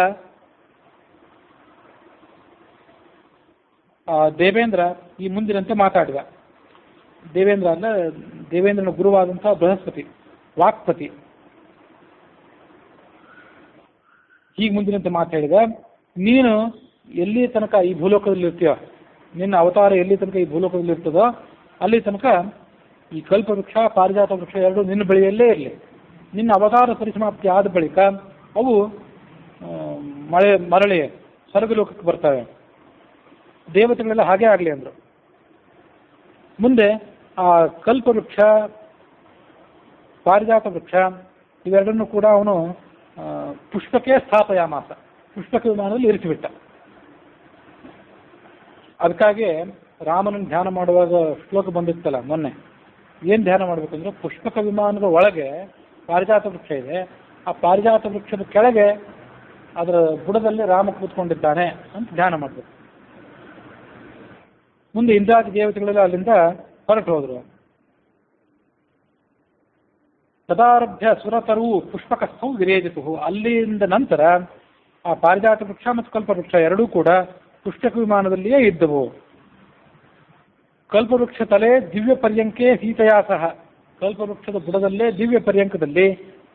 ದೇವೇಂದ್ರ ಈ ಮುಂದಿನಂತೆ ಮಾತಾಡಿದ. ದೇವೇಂದ್ರ ಅಂದ್ರೆ ದೇವೇಂದ್ರನ ಗುರುವಾದಂತಹ ಬೃಹಸ್ಪತಿ, ವಾಕ್ಪತಿ. ಹೀಗೆ ಮುಂದಿನಂತೆ ಮಾತಾಡಿದ, ನೀನು ಎಲ್ಲಿ ತನಕ ಈ ಭೂಲೋಕದಲ್ಲಿ ಇರ್ತೀಯೋ, ನಿನ್ನ ಅವತಾರ ಎಲ್ಲಿ ತನಕ ಈ ಭೂಲೋಕದಲ್ಲಿ ಇರ್ತದೋ ಅಲ್ಲಿ ತನಕ ಈ ಕಲ್ಪವೃಕ್ಷ ಪಾರಿಜಾತ ವೃಕ್ಷ ಎರಡು ನಿನ್ನ ಬಳಿಯಲ್ಲೇ ಇರಲಿ. ನಿನ್ನ ಅವತಾರ ಪರಿಸಮಾಪ್ತಿ ಆದ ಬಳಿಕ ಅವು ಮರಳಿ ಸ್ವರ್ಗಲೋಕಕ್ಕೆ ಬರ್ತವೆ. ದೇವತೆಗಳೆಲ್ಲ ಹಾಗೇ ಆಗಲಿ ಅಂದರು. ಮುಂದೆ ಆ ಕಲ್ಪವೃಕ್ಷ ಪಾರಿಜಾತ ವೃಕ್ಷ ಇವೆರಡನ್ನು ಕೂಡ ಅವನು ಪುಷ್ಪಕ್ಕೆ ಸ್ಥಾಪಯಾಮಾಸ, ಪುಷ್ಪಕ ವಿಮಾನದಲ್ಲಿ ಇರಿಸಿಬಿಟ್ಟ. ಅದಕ್ಕಾಗಿ ರಾಮನನ್ನು ಧ್ಯಾನ ಮಾಡುವಾಗ ಶ್ಲೋಕ ಬಂದಿತ್ತಲ್ಲ ಮೊನ್ನೆ, ಏನು ಧ್ಯಾನ ಮಾಡಬೇಕಂದ್ರೆ ಪುಷ್ಪಕ ವಿಮಾನದ ಒಳಗೆ ಪಾರಿಜಾತ ವೃಕ್ಷ ಇದೆ, ಆ ಪಾರಿಜಾತ ವೃಕ್ಷದ ಕೆಳಗೆ ಅದರ ಬುಡದಲ್ಲಿ ರಾಮ ಕೂತ್ಕೊಂಡಿದ್ದಾನೆ ಅಂತ ಧ್ಯಾನ ಮಾಡಬೇಕು. ಮುಂದೆ ಇಂದ್ರಾದಿ ದೇವತೆಗಳೆಲ್ಲ ಅಲ್ಲಿಂದ ಹೊರಟು ಹೋದರು. ತದಾರಭ್ಯ ಸುರತರು ಪುಷ್ಪಕಸ್ಥವು ವಿರೇಜಿತು. ಅಲ್ಲಿಂದ ನಂತರ ಆ ಪಾರಿಜಾತ ವೃಕ್ಷ ಮತ್ತು ಕಲ್ಪವೃಕ್ಷ ಎರಡೂ ಕೂಡ ಪುಷ್ಪಕ ವಿಮಾನದಲ್ಲಿಯೇ ಇದ್ದವು. ಕಲ್ಪವೃಕ್ಷ ತಲೆ ದಿವ್ಯ ಪರ್ಯಂಕೆ ಸೀತೆಯಾ ಸಹ, ಕಲ್ಪವೃಕ್ಷದ ಬುಡದಲ್ಲೇ ದಿವ್ಯ ಪರ್ಯಂಕದಲ್ಲಿ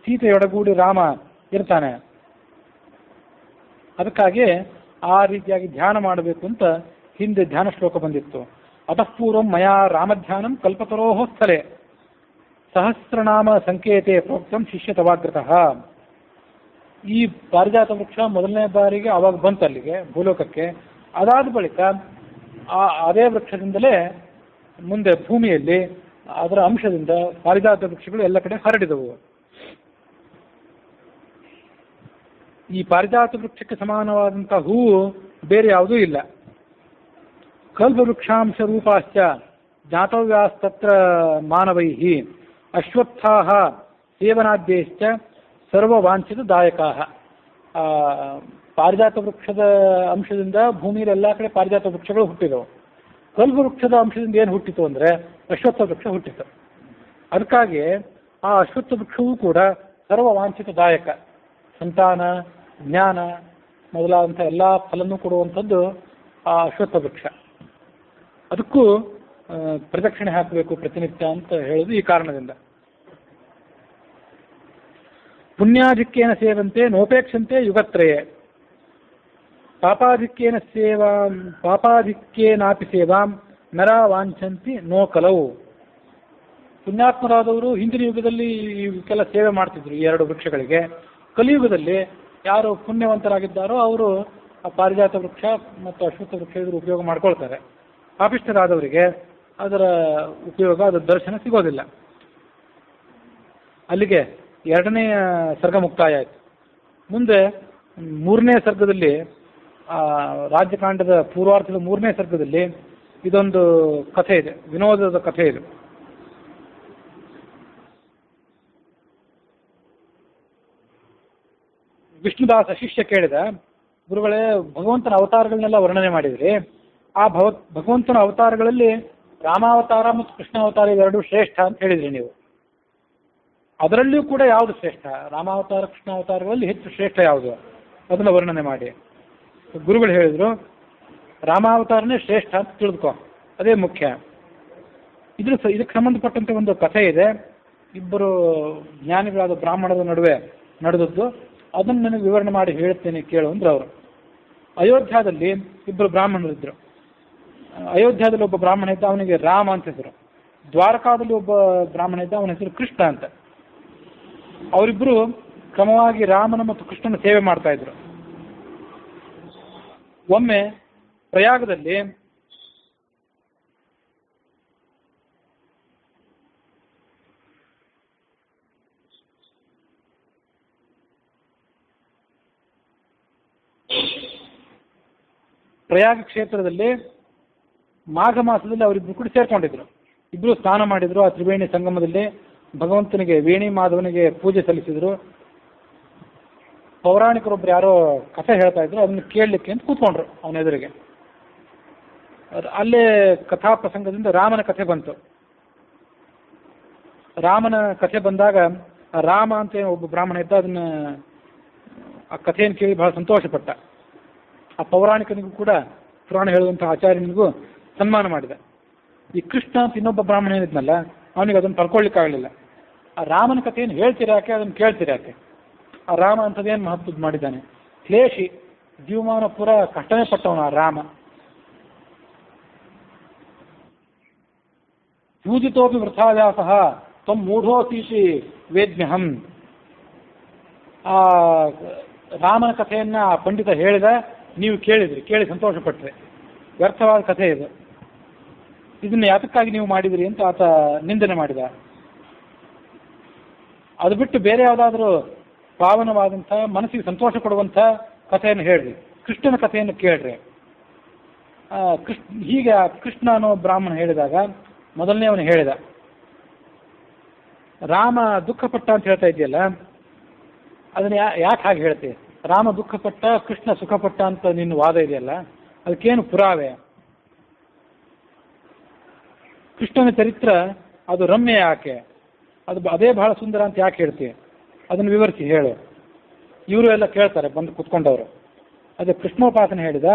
ಸೀತೆಯೊಡಗೂಡಿ ರಾಮ ಇರ್ತಾನೆ. ಅದಕ್ಕಾಗಿ ಆ ರೀತಿಯಾಗಿ ಧ್ಯಾನ ಮಾಡಬೇಕು ಅಂತ ಹಿಂದೆ ಧ್ಯಾನ ಶ್ಲೋಕ ಬಂದಿತ್ತು. ಅತಃಪೂರ್ವಂ ಮಯಾ ರಾಮಧ್ಯಾನಂ ಕಲ್ಪತರೋಹ ಸ್ಥಳೇ ಸಹಸ್ರನಾಮ ಸಂಕೇತೆ ಪ್ರೋಕ್ತಂ ಶಿಷ್ಯತವಾಗ್ರತಃ. ಈ ಪಾರಿಜಾತ ವೃಕ್ಷ ಮೊದಲನೇ ಬಾರಿಗೆ ಅವಾಗ ಬಂತು ಅಲ್ಲಿಗೆ ಭೂಲೋಕಕ್ಕೆ. ಅದಾದ ಬಳಿಕ ಅದೇ ವೃಕ್ಷದಿಂದಲೇ ಮುಂದೆ ಭೂಮಿಯಲ್ಲಿ ಅದರ ಅಂಶದಿಂದ ಪಾರಿಜಾತ ವೃಕ್ಷಗಳು ಎಲ್ಲ ಕಡೆ ಹರಡಿದವು. ಈ ಪಾರಿಜಾತ ವೃಕ್ಷಕ್ಕೆ ಸಮಾನವಾದಂಥ ಹೂವು ಬೇರೆ ಯಾವುದೂ ಇಲ್ಲ. ಕಲ್ಪವೃಕ್ಷಾಂಶ ರೂಪಾಶ್ಚ ಜ್ಞಾತವ್ಯಾಸ್ತತ್ರ ಮಾನವೈಃ ಅಶ್ವತ್ಥಾಃ ಸೇವನಾದ್ಯೈಶ್ಚ ಸರ್ವವಾಂಛಿತದಾಯಕಾಃ. ಪಾರಿಜಾತ ವೃಕ್ಷದ ಅಂಶದಿಂದ ಭೂಮಿಯಲ್ಲಿ ಎಲ್ಲ ಕಡೆ ಪಾರಿಜಾತ ವೃಕ್ಷಗಳು ಹುಟ್ಟಿದವು. ಕಲ್ಪವೃಕ್ಷದ ಅಂಶದಿಂದ ಏನು ಹುಟ್ಟಿತು ಅಂದರೆ ಅಶ್ವತ್ಥ ವೃಕ್ಷ ಹುಟ್ಟಿತು. ಅದಕ್ಕಾಗಿ ಆ ಅಶ್ವತ್ಥ ವೃಕ್ಷವೂ ಕೂಡ ಸರ್ವವಾಂಛಿತದಾಯಕ, ಸಂತಾನ, ಜ್ಞಾನ ಮೊದಲಾದಂಥ ಎಲ್ಲ ಫಲನೂ ಕೊಡುವಂಥದ್ದು ಆ ಅಶ್ವತ್ಥ ವೃಕ್ಷ. ಅದಕ್ಕೂ ಪ್ರದಕ್ಷಿಣೆ ಹಾಕಬೇಕು ಪ್ರತಿನಿತ್ಯ ಅಂತ ಹೇಳೋದು ಈ ಕಾರಣದಿಂದ. ಪುಣ್ಯಾಧಿಕ್ಯೇನ ಸೇವಂತೆ ನೋಪೇಕ್ಷಂತೆ ಯುಗತ್ರಯೇ ಪಾಪಾಧಿಕ್ಯೇನಾಪಿ ಸೇವಾಂ ನರ ವಾಂಛಂತಿ ನೋ ಕಲವು. ಪುಣ್ಯಾತ್ಮರಾದವರು ಹಿಂದಿನ ಯುಗದಲ್ಲಿ ಇವಕ್ಕೆಲ್ಲ ಸೇವೆ ಮಾಡ್ತಿದ್ರು ಈ ಎರಡು ವೃಕ್ಷಗಳಿಗೆ. ಕಲಿಯುಗದಲ್ಲಿ ಯಾರು ಪುಣ್ಯವಂತರಾಗಿದ್ದಾರೋ ಅವರು ಆ ಪಾರಿಜಾತ ವೃಕ್ಷ ಮತ್ತು ಅಶ್ವತ್ಥ ವೃಕ್ಷ ಇದ್ರ ಉಪಯೋಗ ಮಾಡ್ಕೊಳ್ತಾರೆ. ಪಾಪಿಷ್ಠರಾದವರಿಗೆ ಅದರ ಉಪಯೋಗ, ಅದರ ದರ್ಶನ ಸಿಗೋದಿಲ್ಲ. ಅಲ್ಲಿಗೆ 2ನೇ ಸರ್ಗ ಮುಕ್ತಾಯ ಆಯಿತು. ಮುಂದೆ 3ನೇ ಸರ್ಗದಲ್ಲಿ, ರಾಜ್ಯಕಾಂಡದ ಪೂರ್ವಾರ್ಧದ 3ನೇ ಸರ್ಗದಲ್ಲಿ ಇದೊಂದು ಕಥೆ ಇದೆ, ವಿನೋದದ ಕಥೆ ಇದೆ. ವಿಷ್ಣುದಾಸ ಶಿಷ್ಯ ಕೇಳಿದ, ಗುರುಗಳೇ, ಭಗವಂತನ ಅವತಾರಗಳನ್ನೆಲ್ಲ ವರ್ಣನೆ ಮಾಡಿದ್ರಿ. ಆ ಭಗವಂತನ ಅವತಾರಗಳಲ್ಲಿ ರಾಮಾವತಾರ ಮತ್ತು ಕೃಷ್ಣಾವತಾರ ಇವೆರಡೂ ಶ್ರೇಷ್ಠ ಅಂತ ಹೇಳಿದ್ರಿ ನೀವು. ಅದರಲ್ಲಿಯೂ ಕೂಡ ಯಾವುದು ಶ್ರೇಷ್ಠ? ರಾಮಾವತಾರ ಕೃಷ್ಣಾವತಾರಗಳಲ್ಲಿ ಹೆಚ್ಚು ಶ್ರೇಷ್ಠ ಯಾವುದು? ಅದನ್ನು ವರ್ಣನೆ ಮಾಡಿ. ಗುರುಗಳು ಹೇಳಿದರು, ರಾಮಾವತಾರನೇ ಶ್ರೇಷ್ಠ ಅಂತ ತಿಳಿದುಕೋ, ಅದೇ ಮುಖ್ಯ. ಇದಕ್ಕೆ ಸಂಬಂಧಪಟ್ಟಂತೆ ಒಂದು ಕಥೆ ಇದೆ. ಇಬ್ಬರು ಜ್ಞಾನಿಗಳಾದ ಬ್ರಾಹ್ಮಣರ ನಡುವೆ ನಡೆದದ್ದು. ಅದನ್ನು ನನಗೆ ವಿವರಣೆ ಮಾಡಿ ಹೇಳ್ತೇನೆ ಕೇಳು ಅಂದ್ರೆ ಅವರು. ಅಯೋಧ್ಯದಲ್ಲಿ ಇಬ್ಬರು ಬ್ರಾಹ್ಮಣರಿದ್ದರು. ಅಯೋಧ್ಯದಲ್ಲಿ ಒಬ್ಬ ಬ್ರಾಹ್ಮಣ ಇದ್ದ, ಅವನಿಗೆ ರಾಮ ಅಂತ ಹೆಸರು. ದ್ವಾರಕಾದಲ್ಲಿ ಒಬ್ಬ ಬ್ರಾಹ್ಮಣ ಇದ್ದ, ಅವನ ಹೆಸರು ಕೃಷ್ಣ ಅಂತ. ಅವರಿಬ್ಬರು ಕ್ರಮವಾಗಿ ರಾಮನ ಮತ್ತು ಕೃಷ್ಣನ ಸೇವೆ ಮಾಡ್ತಾ ಇದ್ರು. ಒಮ್ಮೆ ಪ್ರಯಾಗದಲ್ಲಿ ಪ್ರಯಾಗ ಕ್ಷೇತ್ರದಲ್ಲಿ ಮಾಘ ಮಾಸದಲ್ಲಿ ಅವರಿಬ್ಬರು ಕೂಡ ಸೇರ್ಕೊಂಡಿದ್ರು. ಇಬ್ಬರು ಸ್ನಾನ ಮಾಡಿದ್ರು. ಆ ತ್ರಿವೇಣಿ ಸಂಗಮದಲ್ಲಿ ಭಗವಂತನಿಗೆ, ವೇಣಿ ಮಾಧವನಿಗೆ ಪೂಜೆ ಸಲ್ಲಿಸಿದ್ರು. ಪೌರಾಣಿಕರೊಬ್ರು ಯಾರೋ ಕಥೆ ಹೇಳ್ತಾ ಇದ್ರು, ಅದನ್ನು ಕೇಳಲಿಕ್ಕೆ ಅಂತ ಕೂತ್ಕೊಂಡ್ರು ಅವನ ಎದುರಿಗೆ. ಅಲ್ಲೇ ಕಥಾ ಪ್ರಸಂಗದಿಂದ ರಾಮನ ಕಥೆ ಬಂತು. ರಾಮನ ಕಥೆ ಬಂದಾಗ ರಾಮ ಅಂತ ಒಬ್ಬ ಬ್ರಾಹ್ಮಣ ಇದ್ದ, ಅದನ್ನ ಆ ಕಥೆಯನ್ನು ಕೇಳಿ ಬಹಳ ಸಂತೋಷಪಟ್ಟ. ಆ ಪೌರಾಣಿಕನಿಗೂ ಕೂಡ, ಪುರಾಣ ಹೇಳುವಂಥ ಆಚಾರ್ಯನಿಗೂ ಸನ್ಮಾನ ಮಾಡಿದ. ಈ ಕೃಷ್ಣ ಅಂತ ಇನ್ನೊಬ್ಬ ಬ್ರಾಹ್ಮಣ ಏನಿದ್ನಲ್ಲ, ಅವನಿಗೆ ಅದನ್ನು ತಡ್ಕೊಳ್ಳಿಕ್ಕಾಗಲಿಲ್ಲ. ಆ ರಾಮನ ಕಥೆಯನ್ನು ಹೇಳ್ತಿರಾಕೆ, ಅದನ್ನು ಕೇಳ್ತಿರಾಕೆ? ಆ ರಾಮ ಅಂಥದ್ದೇನು ಮಹತ್ವದ್ದು ಮಾಡಿದ್ದಾನೆ? ಕ್ಲೇಶಿ, ಜೀವಮಾನ ಪೂರ ಕಷ್ಟನೇ ಪಟ್ಟವನು ಆ ರಾಮ. ಪೂಜಿತೋಪಿ ವೃಥಾವ್ಯಾಸಃ ತ್ವಂ ಮೂಢೋತೀತಿ ವೇದ್ಮ್ಯಹಂ. ಆ ರಾಮನ ಕಥೆಯನ್ನ ಆ ಪಂಡಿತ ಹೇಳಿದ, ನೀವು ಕೇಳಿದ್ರಿ, ಕೇಳಿ ಸಂತೋಷಪಟ್ರೆ. ವ್ಯರ್ಥವಾದ ಕಥೆ ಇದು, ಇದನ್ನ ಯಾತಕ್ಕಾಗಿ ನೀವು ಮಾಡಿದ್ರಿ ಅಂತ ಆತ ನಿಂದನೆ ಮಾಡಿದ. ಅದು ಬಿಟ್ಟು ಬೇರೆ ಯಾವುದಾದ್ರೂ ಪಾವನವಾದಂಥ, ಮನಸ್ಸಿಗೆ ಸಂತೋಷ ಕೊಡುವಂಥ ಕಥೆಯನ್ನು ಹೇಳ್ರಿ, ಕೃಷ್ಣನ ಕಥೆಯನ್ನು ಕೇಳ್ರಿ. ಹೀಗೆ ಕೃಷ್ಣ ಅನ್ನೋ ಬ್ರಾಹ್ಮಣ ಹೇಳಿದಾಗ ಮೊದಲನೇ ಅವನು ಹೇಳಿದ, ರಾಮ ದುಃಖಪಟ್ಟ ಅಂತ ಹೇಳ್ತಾ ಇದೆಯಲ್ಲ, ಅದನ್ನ ಯಾಕೆ ಹಾಗೆ ಹೇಳ್ತೀವಿ? ರಾಮ ದುಃಖಪಟ್ಟ, ಕೃಷ್ಣ ಸುಖಪಟ್ಟ ಅಂತ ನಿನ್ನ ವಾದ ಇದೆಯಲ್ಲ, ಅದಕ್ಕೇನು ಪುರಾವೆ? ಕೃಷ್ಣನ ಚರಿತ್ರ ಅದು ರಮ್ಯ ಯಾಕೆ? ಅದೇ ಬಹಳ ಸುಂದರ ಅಂತ ಯಾಕೆ ಹೇಳ್ತೀವಿ? ಅದನ್ನು ವಿವರಿಸಿ ಹೇಳು. ಇವರು ಎಲ್ಲ ಕೇಳ್ತಾರೆ ಬಂದು ಕುತ್ಕೊಂಡವರು. ಅದೇ ಕೃಷ್ಣೋಪಾಸನೆ ಹೇಳಿದ,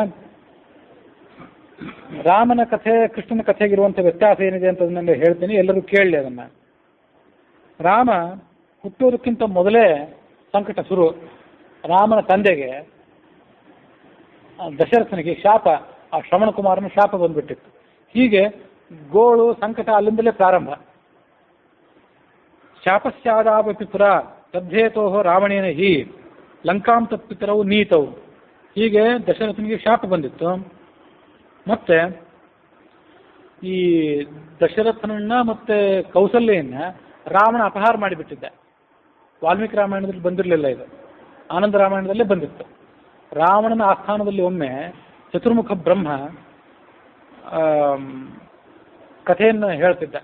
ರಾಮನ ಕಥೆ ಕೃಷ್ಣನ ಕಥೆಗಿರುವಂಥ ವ್ಯತ್ಯಾಸ ಏನಿದೆ ಅಂತ ಅದನ್ನೆಲ್ಲ ಹೇಳ್ತೀನಿ, ಎಲ್ಲರೂ ಕೇಳಲಿ ಅದನ್ನ. ರಾಮ ಹುಟ್ಟೋದಕ್ಕಿಂತ ಮೊದಲೇ ಸಂಕಟ ಶುರು. ರಾಮನ ತಂದೆಗೆ, ದಶರಥನಿಗೆ ಶಾಪ, ಆ ಶ್ರವಣ ಕುಮಾರನ ಶಾಪ ಬಂದ್ಬಿಟ್ಟಿತ್ತು. ಹೀಗೆ ಗೋಳು ಸಂಕಟ ಅಲ್ಲಿಂದಲೇ ಪ್ರಾರಂಭ. ಶಾಪಸ್ಯಾದಾಪಿ ಪುರ ತದ್ಧೇತೋ ರಾವಣೇನ ಹಿ ಲಂಕಾಂ ತತ್ಪಿತರವು ನೀತವು. ಹೀಗೆ ದಶರಥನಿಗೆ ಶಾಪ ಬಂದಿತ್ತು. ಮತ್ತೆ ಈ ದಶರಥನನ್ನ ಮತ್ತೆ ಕೌಸಲ್ಯನ್ನ ರಾವಣ ಅಪಹಾರ ಮಾಡಿಬಿಟ್ಟಿದ್ದ. ವಾಲ್ಮೀಕಿ ರಾಮಾಯಣದಲ್ಲಿ ಬಂದಿರಲಿಲ್ಲ ಇದು. ಆನಂದ ರಾಮಾಯಣದಲ್ಲೇ ಬಂದಿತ್ತು. ರಾವಣನ ಆಸ್ಥಾನದಲ್ಲಿ ಒಮ್ಮೆ ಚತುರ್ಮುಖ ಬ್ರಹ್ಮ ಕಥೆಯನ್ನು ಹೇಳ್ತಿದ್ದ.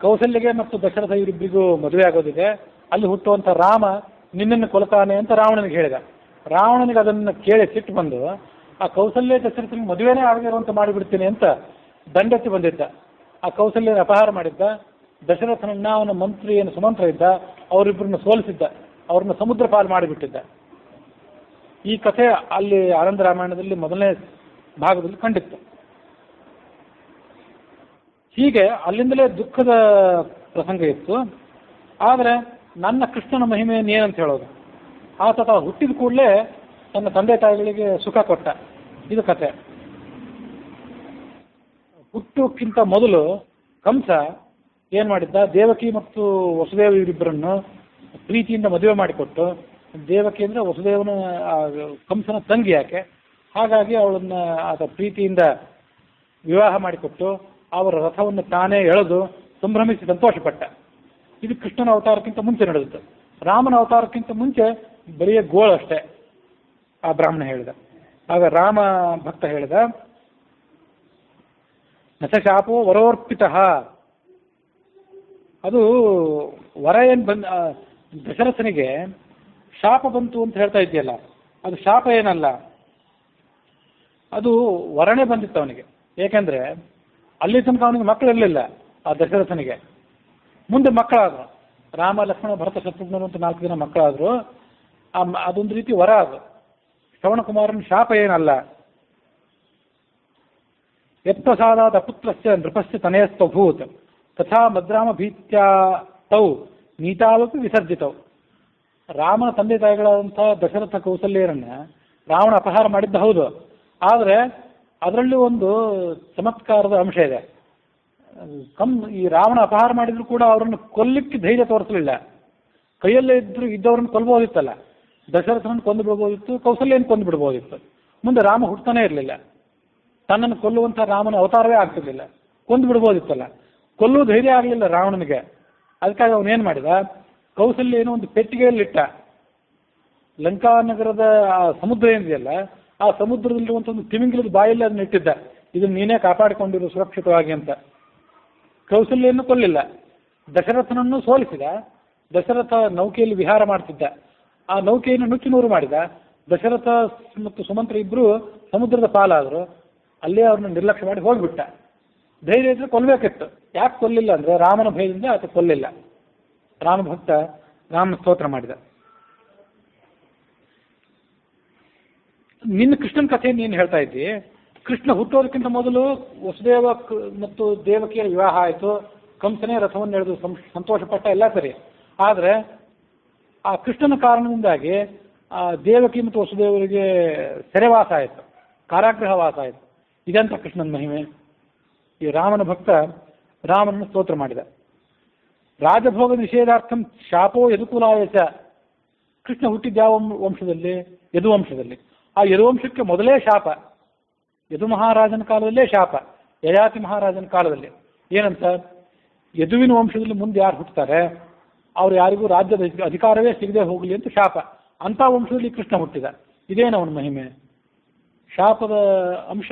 ಕೌಸಲ್ಯಗೆ ಮತ್ತು ದಶರಥ ಇವರಿಬ್ಬರಿಗೂ ಮದುವೆ ಆಗೋದಿದೆ, ಅಲ್ಲಿ ಹುಟ್ಟುವಂಥ ರಾಮ ನಿನ್ನನ್ನು ಕೊಲ್ತಾನೆ ಅಂತ ರಾವಣನಿಗೆ ಹೇಳಿದ. ರಾವಣನಿಗೆ ಅದನ್ನು ಕೇಳಿ ಸಿಟ್ಟು ಬಂದು ಆ ಕೌಸಲ್ಯ ದಶರಥನಿಗೆ ಮದುವೆನೇ ಆಗದಿರುವಂತ ಮಾಡಿಬಿಡ್ತೀನಿ ಅಂತ ದಂಡೆತ್ತಿ ಬಂದಿದ್ದ. ಆ ಕೌಸಲ್ಯನ ಅಪಹಾರ ಮಾಡಿದ್ದ. ದಶರಥನನ್ನ ಅವನ ಮಂತ್ರಿ ಏನು ಸುಮಂತ್ರ ಇದ್ದ, ಅವರಿಬ್ಬರನ್ನ ಸೋಲಿಸಿದ್ದ, ಅವ್ರನ್ನ ಸಮುದ್ರ ಪಾಲು ಮಾಡಿಬಿಟ್ಟಿದ್ದ. ಈ ಕಥೆ ಅಲ್ಲಿ ಆನಂದ ರಾಮಾಯಣದಲ್ಲಿ ಮೊದಲನೇ ಭಾಗದಲ್ಲಿ ಕಂಡಿತ್ತು. ಹೀಗೆ ಅಲ್ಲಿಂದಲೇ ದುಃಖದ ಪ್ರಸಂಗ ಇತ್ತು. ಆದರೆ ನನ್ನ ಕೃಷ್ಣನ ಮಹಿಮೆಯನ್ನು ಏನಂತ ಹೇಳೋದು? ಆತ ಹುಟ್ಟಿದ ಕೂಡಲೇ ತನ್ನ ತಂದೆ ತಾಯಿಗಳಿಗೆ ಸುಖ ಕೊಟ್ಟ. ಇದು ಕತೆ. ಹುಟ್ಟೋಕ್ಕಿಂತ ಮೊದಲು ಕಂಸ ಏನ್ ಮಾಡಿದ್ದ, ದೇವಕಿ ಮತ್ತು ವಸುದೇವ ಇವರಿಬ್ಬರನ್ನು ಪ್ರೀತಿಯಿಂದ ಮದುವೆ ಮಾಡಿಕೊಟ್ಟು, ದೇವಕಿ ಅಂದ್ರೆ ವಸುದೇವನ ಕಂಸನ ತಂಗಿ ಯಾಕೆ, ಹಾಗಾಗಿ ಅವಳನ್ನ ಆತ ಪ್ರೀತಿಯಿಂದ ವಿವಾಹ ಮಾಡಿಕೊಟ್ಟು ಅವರ ರಥವನ್ನು ತಾನೇ ಎಳೆದು ಸಂಭ್ರಮಿಸಿ ಸಂತೋಷಪಟ್ಟ. ಇದು ಕೃಷ್ಣನ ಅವತಾರಕ್ಕಿಂತ ಮುಂಚೆ ನಡೆದಿತ್ತು. ರಾಮನ ಅವತಾರಕ್ಕಿಂತ ಮುಂಚೆ ಬರೀ ಗೋಳು ಅಷ್ಟೇ ಆ ಬ್ರಾಹ್ಮಣ ಹೇಳಿದ. ಆಗ ರಾಮ ಭಕ್ತ ಹೇಳಿದ, ನಚ ಶಾಪೋ ವರೋರ್ಪಿತ, ಅದು ವರ ಏನು ಬಂದ ದಶರಥನಿಗೆ ಶಾಪ ಬಂತು ಅಂತ ಹೇಳ್ತಾ ಇದೆಯಲ್ಲ, ಅದು ಶಾಪ ಏನಲ್ಲ, ಅದು ವರನೇ ಬಂದಿತ್ತು ಅವನಿಗೆ. ಏಕೆಂದ್ರೆ ಅಲ್ಲಿ ತನಕ ಅವನಿಗೆ ಮಕ್ಕಳಿರಲಿಲ್ಲ ಆ ದಶರಥನಿಗೆ. ಮುಂದೆ ಮಕ್ಕಳಾದ್ರು, ರಾಮ ಲಕ್ಷ್ಮಣ ಭರತ ಶತ್ರುಘ್ನರು ಅಂತ 4 ಜನ ಮಕ್ಕಳಾದ್ರು. ಅದೊಂದು ರೀತಿ ವರ ಅದು. ಶ್ರವಣಕುಮಾರನ ಶಾಪ ಏನಲ್ಲ. ಯತ್ಪ್ರಸಾದಾದ ಪುತ್ರಸ್ಯ ನೃಪಸ್ಯ ತನಯಸ್ತಭೂತ್ ತಥಾ ಮದ್ರಾಮ ಭೀತ್ಯಾ ತೌ ನೀತಾವಪಿ ವಿಸರ್ಜಿತವು. ರಾಮನ ತಂದೆ ತಾಯಿಗಳಾದಂಥ ದಶರಥ ಕೌಸಲ್ಯರನ್ನ ರಾವಣ ಅಪಹಾರ ಮಾಡಿದ್ದ ಹೌದು, ಆದರೆ ಅದರಲ್ಲಿ ಒಂದು ಚಮತ್ಕಾರದ ಅಂಶ ಇದೆ. ಈ ರಾವಣ ಅಪಹಾರ ಮಾಡಿದ್ರು ಕೂಡ ಅವರನ್ನು ಕೊಲ್ಲಿಕ್ಕೆ ಧೈರ್ಯ ತೋರಿಸಲಿಲ್ಲ. ಕೈಯಲ್ಲೇ ಇದ್ದವ್ರನ್ನ ಕೊಲ್ಬೋದಿತ್ತಲ್ಲ, ದಶರಥನನ್ನು ಕೊಂದು ಬಿಡ್ಬೋದಿತ್ತು, ಕೌಸಲ್ಯನ ಕೊಂದು ಬಿಡ್ಬೋದಿತ್ತು. ಮುಂದೆ ರಾಮ ಹುಡ್ತಾನೆ ಇರಲಿಲ್ಲ, ತನ್ನನ್ನು ಕೊಲ್ಲುವಂಥ ರಾಮನ ಅವತಾರವೇ ಆಗ್ತಿರ್ಲಿಲ್ಲ, ಕೊಂದು ಬಿಡ್ಬೋದಿತ್ತಲ್ಲ. ಕೊಲ್ಲುವ ಧೈರ್ಯ ಆಗಲಿಲ್ಲ ರಾವಣನಿಗೆ. ಅದಕ್ಕಾಗಿ ಅವನೇನು ಮಾಡಿದ, ಕೌಸಲ್ಯ ಏನೋ ಒಂದು ಪೆಟ್ಟಿಗೆಯಲ್ಲಿಟ್ಟ. ಲಂಕಾನಗರದ ಆ ಸಮುದ್ರ ಏನಿದೆಯಲ್ಲ, ಆ ಸಮುದ್ರದಲ್ಲಿರುವಂಥ ಒಂದು ತಿಮಿಂಗಿಲದ ಬಾಯಲ್ಲಿ ಅದನ್ನ ಇಟ್ಟಿದ್ದ, ಇದನ್ನು ನೀನೇ ಕಾಪಾಡಿಕೊಂಡಿರು ಸುರಕ್ಷಿತವಾಗಿ ಅಂತ. ಕೌಸಲ್ಯನ್ನು ಕೊಲ್ಲಿಲ್ಲ, ದಶರಥನನ್ನು ಸೋಲಿಸಿದ. ದಶರಥ ನೌಕೆಯಲ್ಲಿ ವಿಹಾರ ಮಾಡ್ತಿದ್ದ, ಆ ನೌಕೆಯನ್ನು ನುಚ್ಚು ನೂರು ಮಾಡಿದ. ದಶರಥ ಮತ್ತು ಸುಮಂತ್ರ ಇಬ್ಬರು ಸಮುದ್ರದ ಪಾಲಾದರು. ಅಲ್ಲೇ ಅವ್ರನ್ನ ನಿರ್ಲಕ್ಷ್ಯ ಮಾಡಿ ಹೋಗ್ಬಿಟ್ಟ. ಧೈರ್ಯ ಇದ್ರೆ ಕೊಲ್ಲಬೇಕಿತ್ತು, ಯಾಕೆ ಕೊಲ್ಲಿಲ್ಲ ಅಂದ್ರೆ ರಾಮನ ಭಯದಿಂದ ಆತ ಕೊಲ್ಲಿಲ್ಲ. ರಾಮಭಕ್ತ ರಾಮನ ಸ್ತೋತ್ರ ಮಾಡಿದ. ನಿನ್ನ ಕೃಷ್ಣನ ಕಥೆಯನ್ನು ನೀನು ಹೇಳ್ತಾ ಇದ್ದಿ. ಕೃಷ್ಣ ಹುಟ್ಟೋದಕ್ಕಿಂತ ಮೊದಲು ವಸುದೇವ ಮತ್ತು ದೇವಕಿಯ ವಿವಾಹ ಆಯಿತು, ಕಂಸನೇ ರಥವನ್ನು ಎಳೆದು ಸಂತೋಷಪಟ್ಟ, ಎಲ್ಲ ಸರಿ. ಆದರೆ ಆ ಕೃಷ್ಣನ ಕಾರಣದಿಂದಾಗಿ ಆ ದೇವಕಿ ಮತ್ತು ವಸುದೇವರಿಗೆ ಸೆರೆವಾಸ ಆಯಿತು, ಕಾರಾಗೃಹ ವಾಸ ಆಯಿತು. ಇದಂತ ಕೃಷ್ಣನ ಮಹಿಮೆ. ಈ ರಾಮನ ಭಕ್ತ ರಾಮನನ್ನು ಸ್ತೋತ್ರ ಮಾಡಿದ. ರಾಜಭೋಗ ನಿಷೇಧಾರ್ಥಂ ಶಾಪೋ ಯದುಕುಲಾಯಚ. ಕೃಷ್ಣ ಹುಟ್ಟಿದ ಯಾವ ವಂಶದಲ್ಲಿ? ಯದುವಂಶದಲ್ಲಿ. ಆ ಯದುವಂಶಕ್ಕೆ ಮೊದಲೇ ಶಾಪ, ಯದು ಮಹಾರಾಜನ ಕಾಲದಲ್ಲೇ ಶಾಪ, ಯಯಾತಿ ಮಹಾರಾಜನ ಕಾಲದಲ್ಲಿ. ಏನಂತ, ಯದುವಿನ ವಂಶದಲ್ಲಿ ಮುಂದೆ ಯಾರು ಹುಟ್ಟುತ್ತಾರೆ ಅವ್ರು ಯಾರಿಗೂ ರಾಜ್ಯದ ಅಧಿಕಾರವೇ ಸಿಗದೆ ಹೋಗಲಿ ಅಂತ ಶಾಪ. ಅಂಥ ವಂಶದಲ್ಲಿ ಕೃಷ್ಣ ಹುಟ್ಟಿದ. ಇದೇನು ಅವನ ಮಹಿಮೆ. ಶಾಪದ ಅಂಶ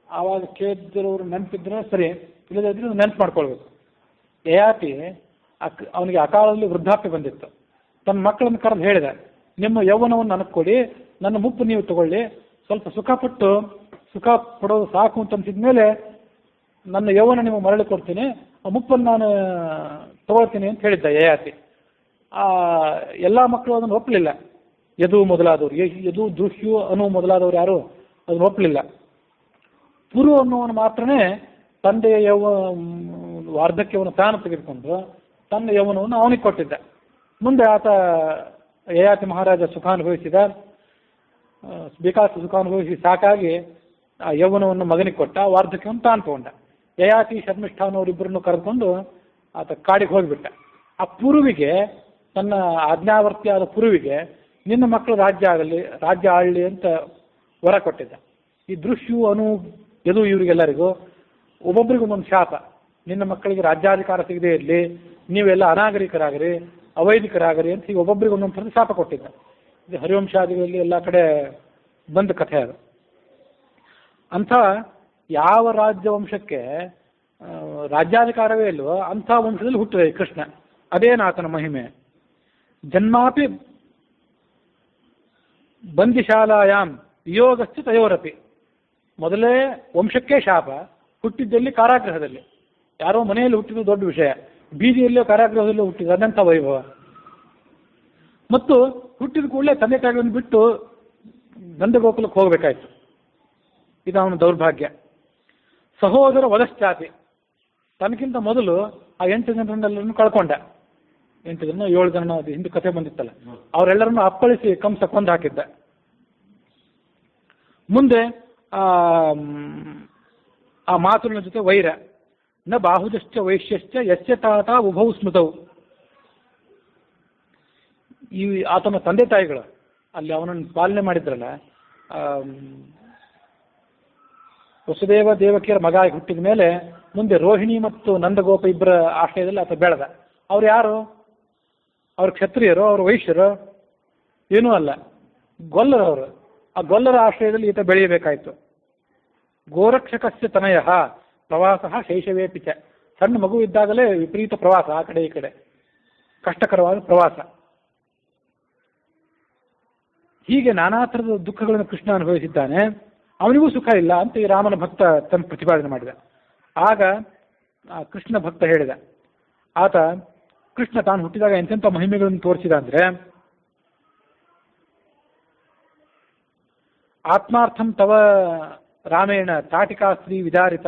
ಆವಾಗ ಕೇಳಿದ್ರವ್ರು ನೆನಪಿದ್ರೆ ಸರಿ, ಇಲ್ಲದಿದ್ರೆ ನೆನಪು ಮಾಡ್ಕೊಳ್ಬೇಕು. ಯಯಾತಿ ಅವನಿಗೆ ಅಕಾಲದಲ್ಲಿ ವೃದ್ಧಾಪ್ಯ ಬಂದಿತ್ತು. ತನ್ನ ಮಕ್ಕಳನ್ನು ಕರೆದು ಹೇಳಿದ, ನಿಮ್ಮ ಯೌವನವನ್ನು ನನಗೆ ಕೊಡಿ, ನನ್ನ ಮುಪ್ಪು ನೀವು ತಗೊಳ್ಳಿ, ಸ್ವಲ್ಪ ಸುಖ ಪಡೋದು ಸಾಕು ಅಂತ ಅನ್ಸಿದ ಮೇಲೆ ನನ್ನ ಯೌವನ ನೀವು ಮರಳಿ ಕೊಡ್ತೀನಿ, ಆ ಮುಪ್ಪನ್ನು ನಾನು ತಗೊಳ್ತೀನಿ ಅಂತ ಹೇಳಿದ್ದ ಯಯಾತಿ. ಎಲ್ಲ ಮಕ್ಕಳು ಅದನ್ನು ಒಪ್ಪಲಿಲ್ಲ. ಯದು ಮೊದಲಾದವರು, ಯದು ದುಷ್ಯು ಅನು ಮೊದಲಾದವರು ಯಾರು ಅದನ್ನು ಒಪ್ಪಲಿಲ್ಲ. ಪುರು ಅನ್ನುವನು ಮಾತ್ರನೇ ತಂದೆಯ ವಾರ್ಧಕ್ಯವನ್ನು ತಾನು ತೆಗೆದುಕೊಂಡು ತನ್ನ ಯೌವನವನ್ನು ಅವನಿಗೆ ಕೊಟ್ಟಿದ್ದ. ಮುಂದೆ ಆತ ಯಯಾತಿ ಮಹಾರಾಜ ಸುಖಾನುಭವಿಸಿದ. ಬೇಕಾದ ಸುಖಾನುಭವಿಸಿ ಸಾಕಾಗಿ ಆ ಯೌವನವನ್ನು ಮಗನಿಗೆ ಕೊಟ್ಟ, ವಾರ್ಧಕ್ಯವನ್ನು ತಾನು ತಗೊಂಡ. ಯಯಾತಿ ಶರ್ಮಿಷ್ಠಾನವರಿಬ್ಬರನ್ನು ಕರೆದುಕೊಂಡು ಆತ ಕಾಡಿಗೆ ಹೋಗಿಬಿಟ್ಟ. ಆ ಪುರುವಿಗೆ, ತನ್ನ ಆಜ್ಞಾವರ್ತಿಯಾದ ಪುರುವಿಗೆ, ನಿನ್ನ ಮಕ್ಕಳು ರಾಜ್ಯ ಆಳಲಿ ಅಂತ ವರ ಕೊಟ್ಟಿದ್ದ. ಈ ದೃಶ್ಯು ಅನು ಯದು ಇವರಿಗೆಲ್ಲರಿಗೂ ಒಬ್ಬೊಬ್ಬರಿಗೂ ಒಂದೊಂದು ಶಾಪ. ನಿನ್ನ ಮಕ್ಕಳಿಗೆ ರಾಜ್ಯಾಧಿಕಾರ ಸಿಗದೇ ಇರಲಿ, ನೀವೆಲ್ಲ ಅನಾಗರಿಕರಾಗ್ರಿ, ಅವೈದಿಕರಾಗಲಿ ಅಂತ ಹೀಗೆ ಒಬ್ಬೊಬ್ಬರಿಗೆ ಒಂದೊಂದು ಥರದ ಶಾಪ ಕೊಟ್ಟಿದ್ದ. ಇದು ಹರಿವಂಶಾದಿಗಳಲ್ಲಿ ಎಲ್ಲ ಕಡೆ ಬಂದ ಕಥೆ ಅದು. ಅಂಥ ಯಾವ ರಾಜ್ಯ ವಂಶಕ್ಕೆ ರಾಜ್ಯಾಧಿಕಾರವೇ ಇಲ್ವೋ ಅಂಥ ವಂಶದಲ್ಲಿ ಹುಟ್ಟಿದೆ ಕೃಷ್ಣ. ಅದೇನು ಆತನ ಮಹಿಮೆ. ಜನ್ಮಾಪಿ ಬಂದಿಶಾಲಾಯಾಮ್ ವಿಯೋಗಸ್ತು ತಯೋರಪಿ. ಮೊದಲೇ ವಂಶಕ್ಕೆ ಶಾಪ, ಹುಟ್ಟಿದ್ದಲ್ಲಿ ಕಾರಾಗೃಹದಲ್ಲಿ. ಯಾರೋ ಮನೆಯಲ್ಲಿ ಹುಟ್ಟಿದ್ದು ದೊಡ್ಡ ವಿಷಯ, ಬೀದಿಯಲ್ಲೋ ಕಾರಾಗೃಹದಲ್ಲೂ ಹುಟ್ಟಿದ ಅದಂಥ ವೈಭವ. ಮತ್ತು ಹುಟ್ಟಿದ ಕೂಡಲೇ ತಂದೆ ತಾಯಿಗಳನ್ನು ಬಿಟ್ಟು ನಂದಗೋಕುಲಕ್ಕೆ ಹೋಗಬೇಕಾಯ್ತು. ಇದು ಅವನ ದೌರ್ಭಾಗ್ಯ. ಸಹೋದರ ವಧಶ್ಚಾತಿ, ತನಗಿಂತ ಮೊದಲು ಆ 8 ಜನರನ್ನೆಲ್ಲರನ್ನು ಕಳ್ಕೊಂಡ. 8 ಜನ 7 ಜನ ಅದು ಹಿಂದೆ ಕಥೆ ಬಂದಿತ್ತಲ್ಲ, ಅವರೆಲ್ಲರನ್ನು ಅಪ್ಪಳಿಸಿ ಕಂಸ ಕೊಂದು ಹಾಕಿದ್ದ. ಮುಂದೆ ಆ ಮಾತುಗಳ ಜೊತೆ ವೈರ. ನ ಬಾಹುಜಶ್ಚ ವೈಶ್ಯಶ್ಚ ಯಶ್ಚ ತಾತ ಉಭೌ ಸ್ಮೃತೌ. ಈ ಆತನ ತಂದೆ ತಾಯಿಗಳು ಅಲ್ಲಿ ಅವನನ್ನು ಪಾಲನೆ ಮಾಡಿದ್ರಲ್ಲ, ವಸುದೇವ ದೇವಕಿಯರ ಮಗ ಹುಟ್ಟಿದ ಮೇಲೆ ಮುಂದೆ ರೋಹಿಣಿ ಮತ್ತು ನಂದಗೋಪ ಇಬ್ಬರ ಆಶ್ರಯದಲ್ಲಿ ಆತ ಬೆಳೆದ. ಅವ್ರು ಯಾರು? ಅವ್ರ ಕ್ಷತ್ರಿಯರು, ಅವ್ರ ವೈಶ್ಯರು? ಏನೂ ಅಲ್ಲ, ಗೊಲ್ಲರವರು. ಆ ಗೊಲ್ಲರ ಆಶ್ರಯದಲ್ಲಿ ಈತ ಬೆಳೆಯಬೇಕಾಯಿತು. ಗೋರಕ್ಷಕಸ್ಯ ತನಯ ಪ್ರವಾಸ ಶೈಶವೇ ಪಿಚ. ಸಣ್ಣ ಮಗು ಇದ್ದಾಗಲೇ ವಿಪರೀತ ಪ್ರವಾಸ, ಆ ಕಡೆ ಈ ಕಡೆ ಕಷ್ಟಕರವಾದ ಪ್ರವಾಸ. ಹೀಗೆ ನಾನಾ ಥರದ ದುಃಖಗಳನ್ನು ಕೃಷ್ಣ ಅನುಭವಿಸಿದ್ದಾನೆ. ಅವನಿಗೂ ಸುಖ ಇಲ್ಲ ಅಂತ ಈ ರಾಮನ ಭಕ್ತ ತನ್ನ ಪ್ರತಿಪಾದನೆ ಮಾಡಿದ. ಆಗ ಕೃಷ್ಣ ಭಕ್ತ ಹೇಳಿದ, ಆತ ಕೃಷ್ಣ ತಾನು ಹುಟ್ಟಿದಾಗ ಎಂತೆಂಥ ಮಹಿಮೆಗಳನ್ನು ತೋರಿಸಿದ ಅಂದರೆ, ಆತ್ಮಾರ್ಥಂ ತವ ರಾಮೇಣ ತಾಟಿಕಾಸ್ತ್ರೀ ವಿದಾರಿತ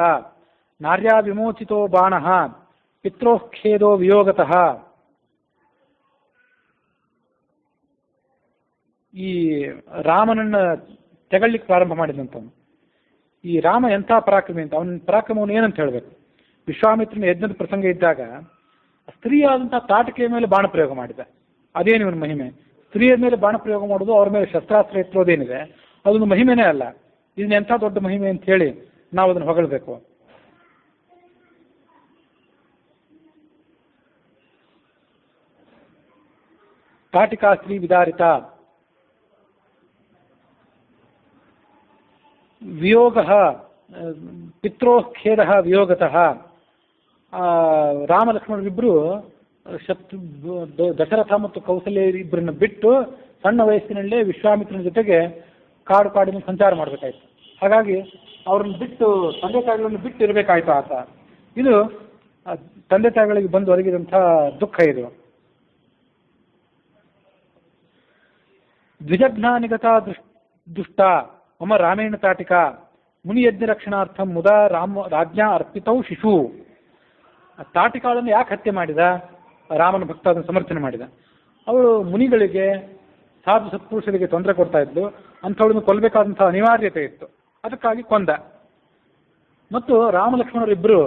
ನಾರ್ಯಾ ವಿಮೋಚಿತೋ ಬಾಣಃ ಪಿತ್ರೋಃಖೇದೋ ವಿಯೋಗತಃ. ಈ ರಾಮನನ್ನ ತೆಗಳ್ಲಿಕ್ಕೆ ಪ್ರಾರಂಭ ಮಾಡಿದಂಥವನು. ಈ ರಾಮ ಎಂಥ ಪರಾಕ್ರಮಿ ಅಂತ, ಅವನ ಪರಾಕ್ರಮವನ್ನು ಏನಂತ ಹೇಳಬೇಕು. ವಿಶ್ವಾಮಿತ್ರನ ಯಜ್ಞದ ಪ್ರಸಂಗ ಇದ್ದಾಗ ಸ್ತ್ರೀಯಾದಂಥ ತಾಟಿಕೆಯ ಮೇಲೆ ಬಾಣ ಪ್ರಯೋಗ ಮಾಡಿದ. ಅದೇನು ಇವನ ಮಹಿಮೆ. ಸ್ತ್ರೀಯ ಮೇಲೆ ಬಾಣ ಪ್ರಯೋಗ ಮಾಡೋದು, ಅವ್ರ ಮೇಲೆ ಶಸ್ತ್ರಾಸ್ತ್ರ ಎತ್ತರೋದೇನಿದೆ ಅದೊಂದು ಮಹಿಮೆನೇ ಅಲ್ಲ. ಇದನ್ನ ಎಂಥ ದೊಡ್ಡ ಮಹಿಮೆ ಅಂತ ಹೇಳಿ ನಾವು ಅದನ್ನು ಹೊಗಳಬೇಕು. ತಾಟಿಕಾಸ್ತ್ರೀ ವಿದಾರಿತ ವಿಯೋಗ ಪಿತ್ರೋಃಖೇದ ವಿಯೋಗತಃ. ರಾಮ ಲಕ್ಷ್ಮಣರಿಬ್ಬರು ದಶರಥ ಮತ್ತು ಕೌಸಲ್ಯ ಇಬ್ಬರನ್ನ ಬಿಟ್ಟು ಸಣ್ಣ ವಯಸ್ಸಿನಲ್ಲೇ ವಿಶ್ವಾಮಿತ್ರನ ಜೊತೆಗೆ ಕಾಡಿನ ಸಂಚಾರ ಮಾಡಬೇಕಾಯ್ತು. ಹಾಗಾಗಿ ಅವ್ರನ್ನ ಬಿಟ್ಟು ತಂದೆ ತಾಯಿಗಳನ್ನು ಬಿಟ್ಟು ಇರಬೇಕಾಯ್ತು ಆತ. ಇದು ತಂದೆ ತಾಯಿಗಳಿಗೆ ಬಂದು ಒದಗಿದಂಥ ದುಃಖ ಇದು. ದ್ವಿಜಜ್ಞಾನಿಗತ ದುಷ್ಟ ಮಮ ರಾಮೇಣ ತಾಟಿಕ ಮುನಿಯಜ್ಞ ರಕ್ಷಣಾರ್ಥಂ ಮುದಾ ರಾಜ್ಞಾ ಅರ್ಪಿತೌ ಶಿಶು. ತಾಟಿಕಾಳನ್ನು ಯಾಕೆ ಹತ್ಯೆ ಮಾಡಿದ? ರಾಮನ ಭಕ್ತ ಅದನ್ನು ಸಮರ್ಥನೆ ಮಾಡಿದ. ಅವಳು ಮುನಿಗಳಿಗೆ, ಸಾಧು ಸತ್ಪುರುಷರಿಗೆ ತೊಂದರೆ ಕೊಡ್ತಾ ಇದ್ಲು, ಅಂಥವಳನ್ನು ಕೊಲ್ಲಬೇಕಾದಂತಹ ಅನಿವಾರ್ಯತೆ ಇತ್ತು. ಅದಕ್ಕಾಗಿ ಕೊಂದ. ಮತ್ತು ರಾಮ ಲಕ್ಷ್ಮಣರಿಬ್ಬರು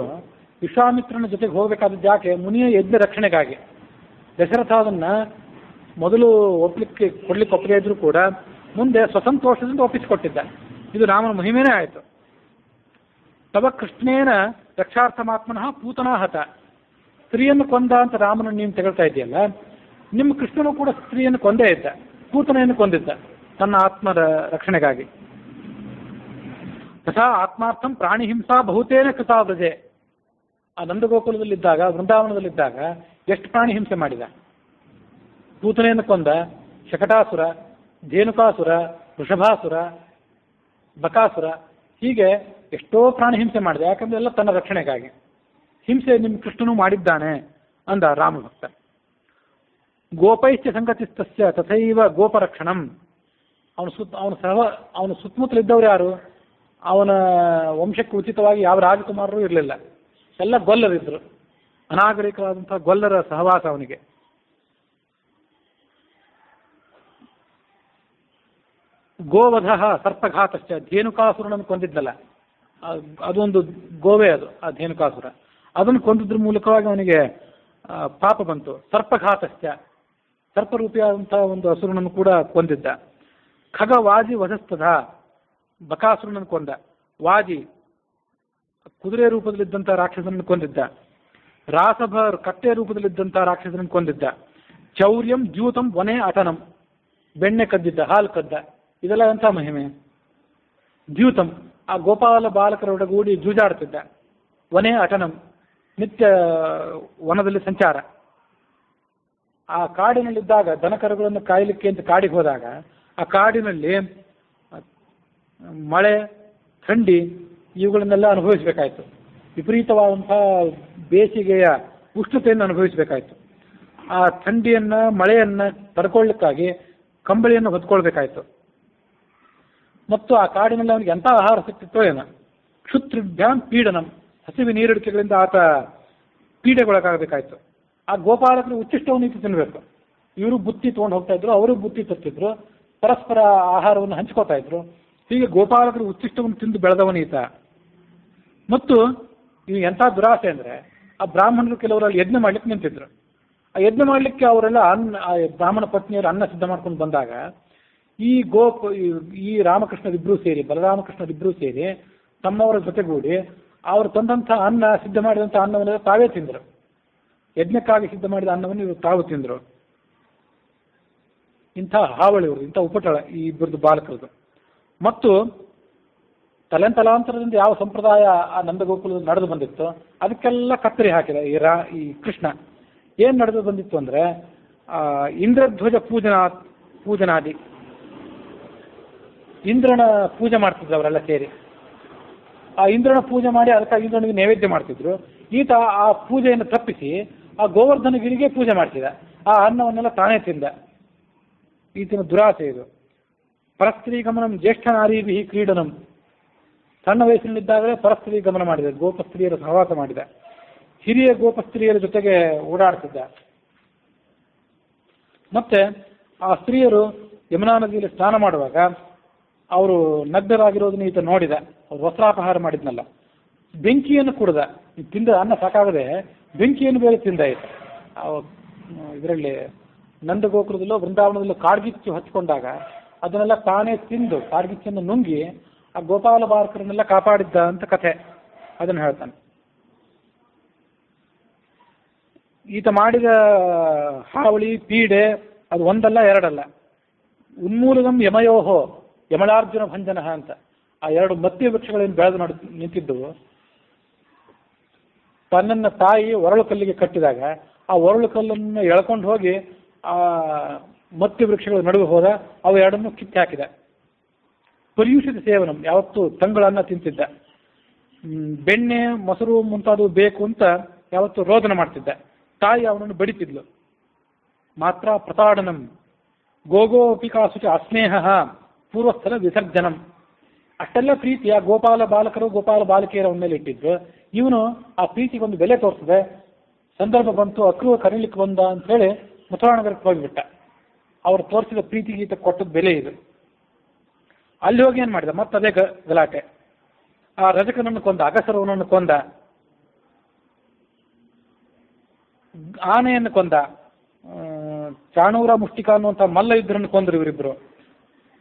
ವಿಶ್ವಾಮಿತ್ರನ ಜೊತೆಗೆ ಹೋಗಬೇಕಾದದ್ದು ಯಾಕೆ? ಮುನಿಯ ಯಜ್ಞ ರಕ್ಷಣೆಗಾಗಿ. ದಶರಥ ಅದನ್ನು ಮೊದಲು ಕೊಡ್ಲಿಕ್ಕೆ ಒಪ್ಪದೇ ಇದ್ರೂ ಕೂಡ ಮುಂದೆ ಸ್ವಸಂತೋಷದಿಂದ ಒಪ್ಪಿಸಿಕೊಟ್ಟಿದ್ದ. ಇದು ರಾಮನ ಮಹಿಮೆನೇ ಆಯಿತು. ತವ ಕೃಷ್ಣೇನ ರಕ್ಷಾರ್ಥಮಾತ್ಮನಃ ಪೂತನಾಹತ. ಸ್ತ್ರೀಯನ್ನು ಕೊಂದ ಅಂತ ರಾಮನನ್ನು ನೀನು ತೆಗಳ್ತಾ ಇದೆಯಲ್ಲ, ನಿಮ್ಮ ಕೃಷ್ಣನು ಕೂಡ ಸ್ತ್ರೀಯನ್ನು ಕೊಂದೇ ಇದ್ದ, ಪೂತನೆಯನ್ನು ಕೊಂದಿದ್ದ ತನ್ನ ಆತ್ಮದ ರಕ್ಷಣೆಗಾಗಿ. ತಥಾ ಆತ್ಮಾರ್ಥಂ ಪ್ರಾಣಿ ಹಿಂಸಾ ಬಹುತೇನ ಕೃತಾವ್ರಜೆ. ಆ ನಂದಗೋಕುಲದಲ್ಲಿದ್ದಾಗ, ವೃಂದಾವನದಲ್ಲಿದ್ದಾಗ ಎಷ್ಟು ಪ್ರಾಣಿ ಹಿಂಸೆ ಮಾಡಿದ. ಪೂತನೆಯನ್ನು ಕೊಂದ, ಶಕಟಾಸುರ, ಧೇನುಕಾಸುರ, ವೃಷಭಾಸುರ, ಬಕಾಸುರ, ಹೀಗೆ ಎಷ್ಟೋ ಪ್ರಾಣಿ ಹಿಂಸೆ ಮಾಡಿದೆ. ಯಾಕಂದ್ರೆ ಎಲ್ಲ ತನ್ನ ರಕ್ಷಣೆಗಾಗಿ. ಹಿಂಸೆ ನಿಮ್ಮ ಕೃಷ್ಣನು ಮಾಡಿದ್ದಾನೆ ಅಂದ ರಾಮಭಕ್ತ. ಗೋಪೈಶ್ಚ ಸಂಗತಿಸ್ತಸ್ಯ ತಥೈವ ಗೋಪರಕ್ಷಣಂ. ಅವನ ಸುತ್ತಮುತ್ತಲಿದ್ದವ್ರು ಯಾರು? ಅವನ ವಂಶಕ್ಕೆ ಉಚಿತವಾಗಿ ಯಾವ ರಾಜಕುಮಾರರು ಇರಲಿಲ್ಲ, ಎಲ್ಲ ಗೊಲ್ಲರಿದ್ರು. ಅನಾಗರಿಕರಾದಂತಹ ಗೊಲ್ಲರ ಸಹವಾಸ ಅವನಿಗೆ. ಗೋವಧ ಸರ್ಪಘಾತಶ್ಚ. ಧೇನುಕಾಸುರನನ್ನು ಕೊಂದಿದ್ದಲ್ಲ, ಅದೊಂದು ಗೋವೇ ಅದು, ಆ ಧೇನುಕಾಸುರ. ಅದನ್ನು ಕೊಂದಿದ್ರ ಮೂಲಕವಾಗಿ ಅವನಿಗೆ ಪಾಪ ಬಂತು. ಸರ್ಪಘಾತಶ್ಚ, ಸರ್ಪರೂಪಿಯಾದಂತಹ ಒಂದು ಅಸುರನನ್ನು ಕೂಡ ಕೊಂದಿದ್ದ. ಖಗ ವಾಜಿ ವಧಸ್ತಧ. ಬಕಾಸುರನನ್ನು ಕೊಂದ. ವಾಜಿ ಕುದುರೆ ರೂಪದಲ್ಲಿದ್ದಂಥ ರಾಕ್ಷಸನನ್ನು ಕೊಂದಿದ್ದ. ರಾಸಭ ಕಟ್ಟೆ ರೂಪದಲ್ಲಿದ್ದಂಥ ರಾಕ್ಷಸನನ್ನು ಕೊಂದಿದ್ದ. ಚೌರ್ಯಂ ದ್ಯೂತಂ ವನೆ ಅಟನಂ, ಬೆಣ್ಣೆ ಕದ್ದಿದ್ದ, ಹಾಲು ಕದ್ದ, ಇದೆಲ್ಲ ಎಂಥ ಮಹಿಮೆ. ದ್ಯೂತಂ, ಆ ಗೋಪಾಲ ಬಾಲಕರೊಡಗೂಡಿ ಜೂಜಾಡ್ತಿದ್ದ. ವನೆ ಅಟನಂ, ನಿತ್ಯ ವನದಲ್ಲಿ ಸಂಚಾರ. ಆ ಕಾಡಿನಲ್ಲಿದ್ದಾಗ ದನಕರುಗಳನ್ನು ಕಾಯಲಿಕ್ಕೆ ಅಂತ ಕಾಡಿಗೆ ಹೋದಾಗ ಆ ಕಾಡಿನಲ್ಲಿ ಮಳೆ, ಥಂಡಿ ಇವುಗಳನ್ನೆಲ್ಲ ಅನುಭವಿಸಬೇಕಾಯ್ತು. ವಿಪರೀತವಾದಂಥ ಬೇಸಿಗೆಯ ಉಷ್ಣತೆಯನ್ನು ಅನುಭವಿಸಬೇಕಾಯ್ತು. ಆ ಥಂಡಿಯನ್ನು, ಮಳೆಯನ್ನು ತಡ್ಕೊಳ್ಳಿಕ್ಕಾಗಿ ಕಂಬಳಿಯನ್ನು ಹೊತ್ಕೊಳ್ಬೇಕಾಯ್ತು. ಮತ್ತು ಆ ಕಾಡಿನಲ್ಲಿ ಅವನಿಗೆ ಎಂಥ ಆಹಾರ ಸಿಕ್ತಿತ್ತೋ ಏನೋ. ಕ್ಷುತ್ರಿಭ್ಯಾಂ ಪೀಡನಂ, ಹಸಿವಿ ನೀರಿಡಿಕೆಗಳಿಂದ ಆತ ಪೀಡೆಗೊಳಗಾಗಬೇಕಾಯ್ತು. ಆ ಗೋಪಾಲಕರು ಉಚ್ಚಿಷ್ಟವನ್ನು ಇತ್ತು ತಿನ್ನಬೇಕು. ಇವರು ಬುತ್ತಿ ತೊಗೊಂಡು ಹೋಗ್ತಾ ಇದ್ರು, ಅವರು ಬುತ್ತಿ ತರ್ತಿದ್ರು, ಪರಸ್ಪರ ಆಹಾರವನ್ನು ಹಂಚ್ಕೋತಾ ಇದ್ರು. ಹೀಗೆ ಗೋಪಾಲಕರು ಉಚ್ಚಿಷ್ಟವನ್ನು ತಿಂದು ಬೆಳೆದವನೀತ. ಮತ್ತು ಇವು ಎಂಥ ದುರಾಸೆ ಅಂದರೆ, ಆ ಬ್ರಾಹ್ಮಣರು ಕೆಲವರಲ್ಲಿ ಯಜ್ಞ ಮಾಡ್ಲಿಕ್ಕೆ ನಿಂತಿದ್ರು. ಆ ಯಜ್ಞ ಮಾಡಲಿಕ್ಕೆ ಅವರೆಲ್ಲ ಆ ಬ್ರಾಹ್ಮಣ ಪತ್ನಿಯರು ಅನ್ನ ಸಿದ್ಧ ಮಾಡ್ಕೊಂಡು ಬಂದಾಗ ಈ ರಾಮಕೃಷ್ಣರಿಬ್ಬರೂ ಸೇರಿ, ಬಲರಾಮಕೃಷ್ಣರಿಬ್ಬರೂ ಸೇರಿ ತಮ್ಮವರ ಜೊತೆಗೂಡಿ ಅವರು ತಂದಂಥ ಅನ್ನ, ಸಿದ್ಧ ಮಾಡಿದಂಥ ಅನ್ನವನ್ನೆಲ್ಲ ತಾವೇ ತಿಂದರು. ಯಜ್ಞಕ್ಕಾಗಿ ಸಿದ್ಧ ಮಾಡಿದ ಅನ್ನವನ್ನು ಇವರು ತಾವು ತಿಂದರು. ಇಂಥ ಹಾವಳಿಯವರು, ಇಂಥ ಉಪಟಳ ಈ ಇಬ್ಬರದು ಬಾಲಕರದು. ಮತ್ತು ತಲೆಂತಲಾಂತರದಿಂದ ಯಾವ ಸಂಪ್ರದಾಯ ಆ ನಂದಗೋಕುಲದಲ್ಲಿ ನಡೆದು ಬಂದಿತ್ತು ಅದಕ್ಕೆಲ್ಲ ಕತ್ತರಿ ಹಾಕಿದ ಈ ಕೃಷ್ಣ. ಏನು ನಡೆದು ಬಂದಿತ್ತು ಅಂದರೆ, ಇಂದ್ರಧ್ವಜ ಪೂಜನಾದಿ, ಇಂದ್ರನ ಪೂಜೆ ಮಾಡ್ತಿದ್ರು ಅವರೆಲ್ಲ ಸೇರಿ. ಆ ಇಂದ್ರನ ಪೂಜೆ ಮಾಡಿ ಅದಕ್ಕಾಗಿ ಇಂದ್ರನಿಗೆ ನೈವೇದ್ಯ ಮಾಡ್ತಿದ್ರು. ಈತ ಆ ಪೂಜೆಯನ್ನು ತಪ್ಪಿಸಿ ಆ ಗೋವರ್ಧನಗಿರಿಗೆ ಪೂಜೆ ಮಾಡ್ತಿದ್ದ. ಆ ಅನ್ನವನ್ನೆಲ್ಲ ತಾನೇ ತಿಂದ. ಈತನ ದುರಾಸೆ ಇದು. ಪರಸ್ತ್ರೀ ಗಮನಂ ಜ್ಯೇಷ್ಠ ನಾರೀಭಿ ಕ್ರೀಡನಂ, ಸಣ್ಣ ವಯಸ್ಸಿನಲ್ಲಿದ್ದಾಗಲೇ ಪರಸ್ತ್ರೀ ಗಮನ ಮಾಡಿದ, ಗೋಪಸ್ತ್ರೀಯರ ಸಹವಾಸ ಮಾಡಿದ, ಹಿರಿಯ ಗೋಪಸ್ತ್ರೀಯರ ಜೊತೆಗೆ ಓಡಾಡ್ತಿದ್ದ. ಮತ್ತೆ ಆ ಸ್ತ್ರೀಯರು ಯಮುನಾ ನದಿಯಲ್ಲಿ ಸ್ನಾನ ಮಾಡುವಾಗ ಅವರು ನಗ್ನರಾಗಿರೋದನ್ನ ಈತ ನೋಡಿದ. ಅವ್ರು ವಸ್ತ್ರಾಪಹಾರ ಮಾಡಿದ್ನಲ್ಲ, ಬೆಂಕಿಯನ್ನು ಕುಡ್ದ. ತಿಂದ ಅನ್ನ ಸಾಕಾಗದೆ ಬೆಂಕಿಯನ್ನು ಬೇರೆ ತಿಂದ ಈತ. ಇದರಲ್ಲಿ ನಂದಗೋಕುಲದಲ್ಲೋ ವೃಂದಾವನದಲ್ಲೋ ಕಾಡ್ಗಿಚ್ಚು ಹಚ್ಕೊಂಡಾಗ ಅದನ್ನೆಲ್ಲ ತಾನೇ ತಿಂದು ಕಾಡ್ಗಿಚ್ಚನ್ನು ನುಂಗಿ ಆ ಗೋಪಾಲ ಬಾಲಕರನ್ನೆಲ್ಲ ಕಾಪಾಡಿದ್ದ ಅಂತ ಕಥೆ. ಅದನ್ನು ಹೇಳ್ತಾನೆ. ಈತ ಮಾಡಿದ ಹಾವಳಿ, ಪೀಡೆ ಅದು ಒಂದಲ್ಲ ಎರಡಲ್ಲ. ಉನ್ಮೂಲನಂ ಯಮಯೋಹೋ ಯಮಳಾರ್ಜುನ ಭಂಜನ ಅಂತ ಆ ಎರಡು ಮತ್ಯ ವೃಕ್ಷಗಳನ್ನು ಬೆಳೆದು ನಿಂತಿದ್ದವು. ತನ್ನನ್ನು ತಾಯಿ ಒರಳು ಕಲ್ಲಿಗೆ ಕಟ್ಟಿದಾಗ ಆ ಒರಳು ಕಲ್ಲನ್ನು ಎಳ್ಕೊಂಡು ಹೋಗಿ ಆ ಮತ್ಯ ವೃಕ್ಷಗಳ ನಡುವೆ ಹೋದ. ಅವು ಎರಡನ್ನು ಕಿತ್ತು ಹಾಕಿದ. ಪರ್ಯೂಷಿತ ಸೇವನಂ, ಯಾವತ್ತು ತಂಗಳನ್ನ ತಿಂತಿದ್ದ. ಬೆಣ್ಣೆ, ಮೊಸರು ಮುಂತಾದವು ಬೇಕು ಅಂತ ಯಾವತ್ತು ರೋದನ ಮಾಡ್ತಿದ್ದ. ತಾಯಿ ಅವನನ್ನು ಬಡಿತಿದ್ಲು. ಮಾತ್ರ ಪ್ರತಾಡನಂ ಗೋಗೋಪಿಕಾಸುಚ ಅಸ್ನೇಹ ಪೂರ್ವಸ್ಥಲ ವಿಸರ್ಜನಂ. ಅಷ್ಟೆಲ್ಲ ಪ್ರೀತಿಯ ಗೋಪಾಲ ಬಾಲಕರು, ಗೋಪಾಲ ಬಾಲಕಿಯರ ಮೇಲೆ ಇಟ್ಟಿದ್ರು. ಇವನು ಆ ಪ್ರೀತಿಗೊಂದು ಬೆಲೆ ತೋರಿಸಿದೆ. ಸಂದರ್ಭ ಬಂತು, ಅಕ್ರೂರ ಕರೀಲಿಕ್ಕೆ ಬಂದ ಅಂತ ಹೇಳಿ ಮಥುರಾನಗರಕ್ಕೆ ಹೋಗಿಬಿಟ್ಟ. ಅವರು ತೋರಿಸಿದ ಪ್ರೀತಿಗೆ ಈತ ಕೊಟ್ಟದ ಬೆಲೆ ಇದು. ಅಲ್ಲಿ ಹೋಗಿ ಏನು ಮಾಡಿದ, ಮತ್ತದೇ ಗಲಾಟೆ. ಆ ರಜಕನನ್ನು ಕೊಂದ, ಅಗಸರವನನ್ನು ಕೊಂದ, ಆನೆಯನ್ನು ಕೊಂದ, ಚಾಣೂರ ಮುಷ್ಟಿಕ ಅನ್ನುವಂಥ ಮಲ್ಲ ಯುದ್ಧರನ್ನು ಕೊಂದರು ಇವರಿಬ್ಬರು.